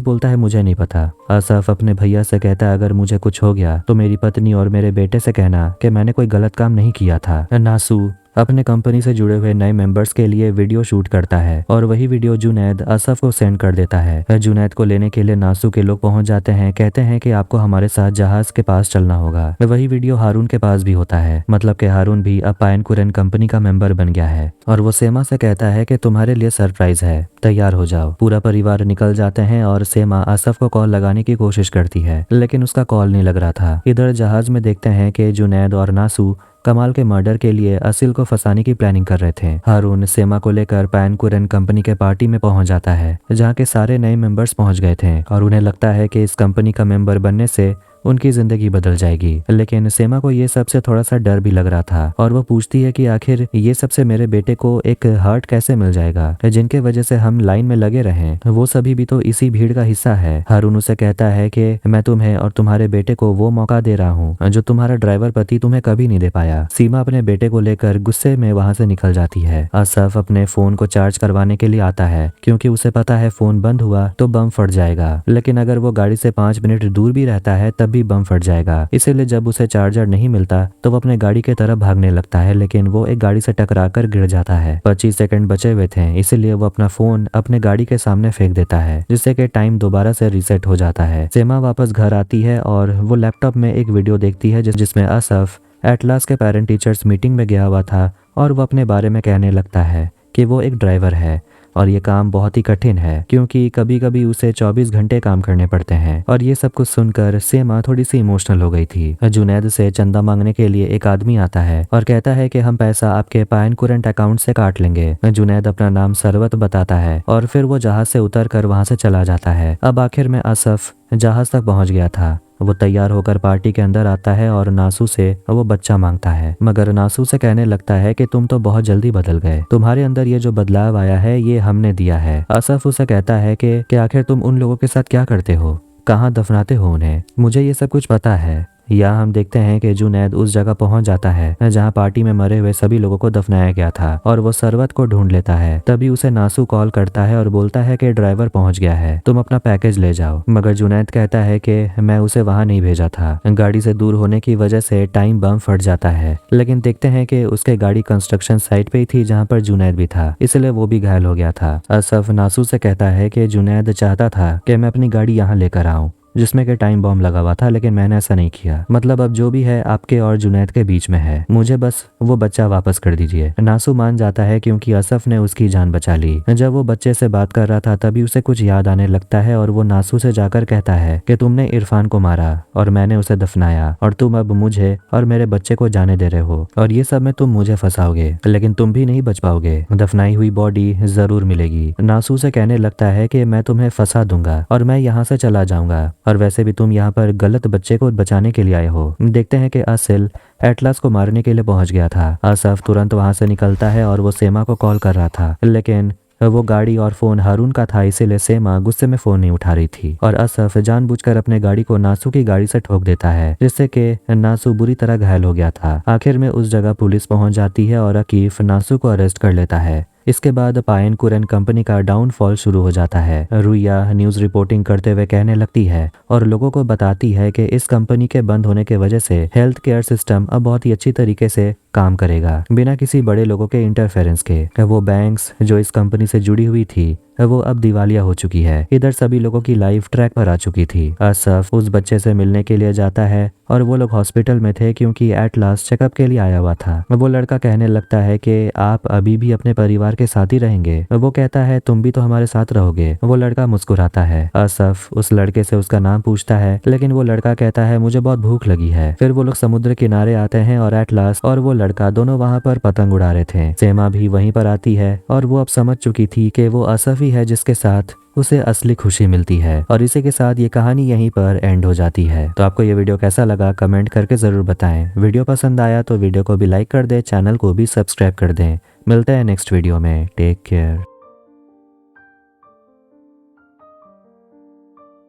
बोलता है मुझे नहीं पता। असफ अपने भैया से कहता है अगर मुझे कुछ हो गया तो मेरी पत्नी और मेरे बेटे से कहना कि मैंने कोई गलत काम नहीं किया था। नासू अपने कंपनी से जुड़े हुए नए मेंबर्स के लिए वीडियो शूट करता है और वही वीडियो जुनैद असफ को सेंड कर देता है। जुनैद को लेने के लिए नासू के लोग पहुंच जाते हैं, कहते हैं कि आपको हमारे साथ जहाज के पास चलना होगा। वही वीडियो हारून के पास भी होता है, मतलब कि हारून भी अब पायन कुरैन कंपनी का मेंबर बन गया है और वो सेमा से कहता है कि तुम्हारे लिए सरप्राइज है, तैयार हो जाओ। पूरा परिवार निकल जाते हैं और सेमा असफ को कॉल लगाने की कोशिश करती है, लेकिन उसका कॉल नहीं लग रहा था। इधर जहाज में देखते हैं कि जुनैद और नासू कमाल के मर्डर के लिए असिल को फंसाने की प्लानिंग कर रहे थे। हारून सेमा को लेकर पायन कुरैन कंपनी के पार्टी में पहुंच जाता है, जहां के सारे नए मेंबर्स पहुंच गए थे और उन्हें लगता है कि इस कंपनी का मेंबर बनने से उनकी जिंदगी बदल जाएगी। लेकिन सेमा को ये सबसे थोड़ा सा डर भी लग रहा था और वो पूछती है कि आखिर ये सबसे मेरे बेटे को एक हार्ट कैसे मिल जाएगा, जिनके वजह से हम लाइन में लगे रहें, वो सभी भी तो इसी भीड़ का हिस्सा है। हारून उसे कहता है कि मैं तुम्हें और तुम्हारे बेटे को वो मौका दे रहा हूँ जो तुम्हारा ड्राइवर पति तुम्हें कभी नहीं दे पाया। सीमा अपने बेटे को लेकर गुस्से में वहां से निकल जाती है। असफ अपने फोन को चार्ज करवाने के लिए आता है, क्योंकि उसे पता है फोन बंद हुआ तो बम फट जाएगा, लेकिन अगर वो गाड़ी से 5 मिनट दूर भी रहता है तब भी बम फट जाएगा। इसीलिए जब उसे चार्जर नहीं मिलता तो वो अपने गाड़ी की तरफ भागने लगता है, लेकिन वो एक गाड़ी से टकराकर गिर जाता है। 25 सेकंड बचे हुए थे, इसीलिए वो अपना फोन अपने गाड़ी के सामने फेंक देता है, जिससे कि टाइम दोबारा से रीसेट हो जाता है। सेमा वापस घर आती है और वो लैपटॉप में एक वीडियो देखती है जिसमें असफ एटलास के पेरेंट टीचर्स मीटिंग में गया हुआ था और वो अपने बारे में कहने लगता है कि वो एक ड्राइवर है और ये काम बहुत ही कठिन है, क्योंकि कभी कभी उसे 24 घंटे काम करने पड़ते हैं। और ये सब कुछ सुनकर सेमा थोड़ी सी इमोशनल हो गई थी। जुनैद से चंदा मांगने के लिए एक आदमी आता है और कहता है कि हम पैसा आपके पायन कुरैन अकाउंट से काट लेंगे। जुनैद अपना नाम सरवत बताता है और फिर वो जहाज से उतर कर वहां से चला जाता है। अब आखिर में असफ जहाज तक पहुंच गया था। वो तैयार होकर पार्टी के अंदर आता है और नासू से वो बच्चा मांगता है, मगर नासू से कहने लगता है कि तुम तो बहुत जल्दी बदल गए, तुम्हारे अंदर ये जो बदलाव आया है ये हमने दिया है। असफ उसे कहता है कि आखिर तुम उन लोगों के साथ क्या करते हो, कहाँ दफनाते हो उन्हें, मुझे ये सब कुछ पता है। यहाँ हम देखते हैं कि जुनैद उस जगह पहुंच जाता है जहाँ पार्टी में मरे हुए सभी लोगों को दफनाया गया था और वो सरवत को ढूंढ लेता है। तभी उसे नासू कॉल करता है और बोलता है कि ड्राइवर पहुंच गया है, तुम अपना पैकेज ले जाओ। मगर जुनैद कहता है कि मैं उसे वहां नहीं भेजा था, गाड़ी से दूर होने की वजह से टाइम बम फट जाता है। लेकिन देखते हैं कि उसके गाड़ी कंस्ट्रक्शन साइट पे ही थी जहाँ पर जुनैद भी था, इसलिए वो भी घायल हो गया था। असफ नासू से कहता है कि जुनैद चाहता था कि मैं अपनी गाड़ी यहाँ लेकर आऊँ जिसमें कि टाइम बॉम्ब लगा हुआ था, लेकिन मैंने ऐसा नहीं किया। मतलब अब जो भी है आपके और जुनैद के बीच में है, मुझे बस वो बच्चा वापस कर दीजिए। नासू मान जाता है क्योंकि असफ ने उसकी जान बचा ली। जब वो बच्चे से बात कर रहा था तभी उसे कुछ याद आने लगता है और वो नासू से जाकर कहता है कि तुमने इरफान को मारा और मैंने उसे दफनाया और तुम अब मुझे और मेरे बच्चे को जाने दे रहे हो और ये सब में तुम मुझे फंसाओगे, लेकिन तुम भी नहीं बच पाओगे, दफनाई हुई बॉडी जरूर मिलेगी। नासू से कहने लगता है कि मैं तुम्हें फंसा दूंगा और मैं यहाँ से चला जाऊंगा, और वैसे भी तुम यहाँ पर गलत बच्चे को बचाने के लिए आए हो। देखते हैं कि असिल एटलास को मारने के लिए पहुंच गया था। असफ तुरंत वहां से निकलता है और वो सेमा को कॉल कर रहा था, लेकिन वो गाड़ी और फोन हारून का था, इसीलिए सेमा गुस्से में फोन नहीं उठा रही थी और असफ जानबूझकर अपने गाड़ी को नासू की गाड़ी से ठोक देता है, जिससे कि नासू बुरी तरह घायल हो गया था। आखिर में उस जगह पुलिस पहुंच जाती है और अकीफ नासू को अरेस्ट कर लेता है। इसके बाद पायन कुरैन कंपनी का डाउनफॉल शुरू हो जाता है। रुया न्यूज रिपोर्टिंग करते हुए कहने लगती है और लोगों को बताती है कि इस कंपनी के बंद होने की वजह से हेल्थ केयर सिस्टम अब बहुत ही अच्छी तरीके से काम करेगा, बिना किसी बड़े लोगों के इंटरफेरेंस के। वो बैंक्स जो इस कंपनी से जुड़ी हुई थी वो अब दिवालिया हो चुकी है। इधर सभी लोगों की लाइफ ट्रैक पर आ चुकी थी। असफ उस बच्चे से मिलने के लिए जाता है और वो लोग हॉस्पिटल में थे क्योंकि एटलास चेकअप के लिए आया हुआ था। वो लड़का कहने लगता है कि आप अभी भी अपने परिवार के साथ ही रहेंगे। वो कहता है तुम भी तो हमारे साथ रहोगे। वो लड़का मुस्कुराता है। असफ उस लड़के से उसका नाम पूछता है, लेकिन वो लड़का कहता है मुझे बहुत भूख लगी है। फिर वो लोग समुद्र किनारे आते हैं और एटलास और वो लड़का दोनों वहाँ पर पतंग उड़ा रहे थे। सेमा भी वहीं पर आती है और वो अब समझ चुकी थी कि वो असफ ही है जिसके साथ उसे असली खुशी मिलती है। और इसी के साथ ये कहानी यहीं पर एंड हो जाती है। तो आपको ये वीडियो कैसा लगा कमेंट करके जरूर बताएं। वीडियो पसंद आया तो वीडियो को भी लाइक कर दें, चैनल को भी सब्सक्राइब कर दें। मिलते हैं नेक्स्ट वीडियो में। Take care.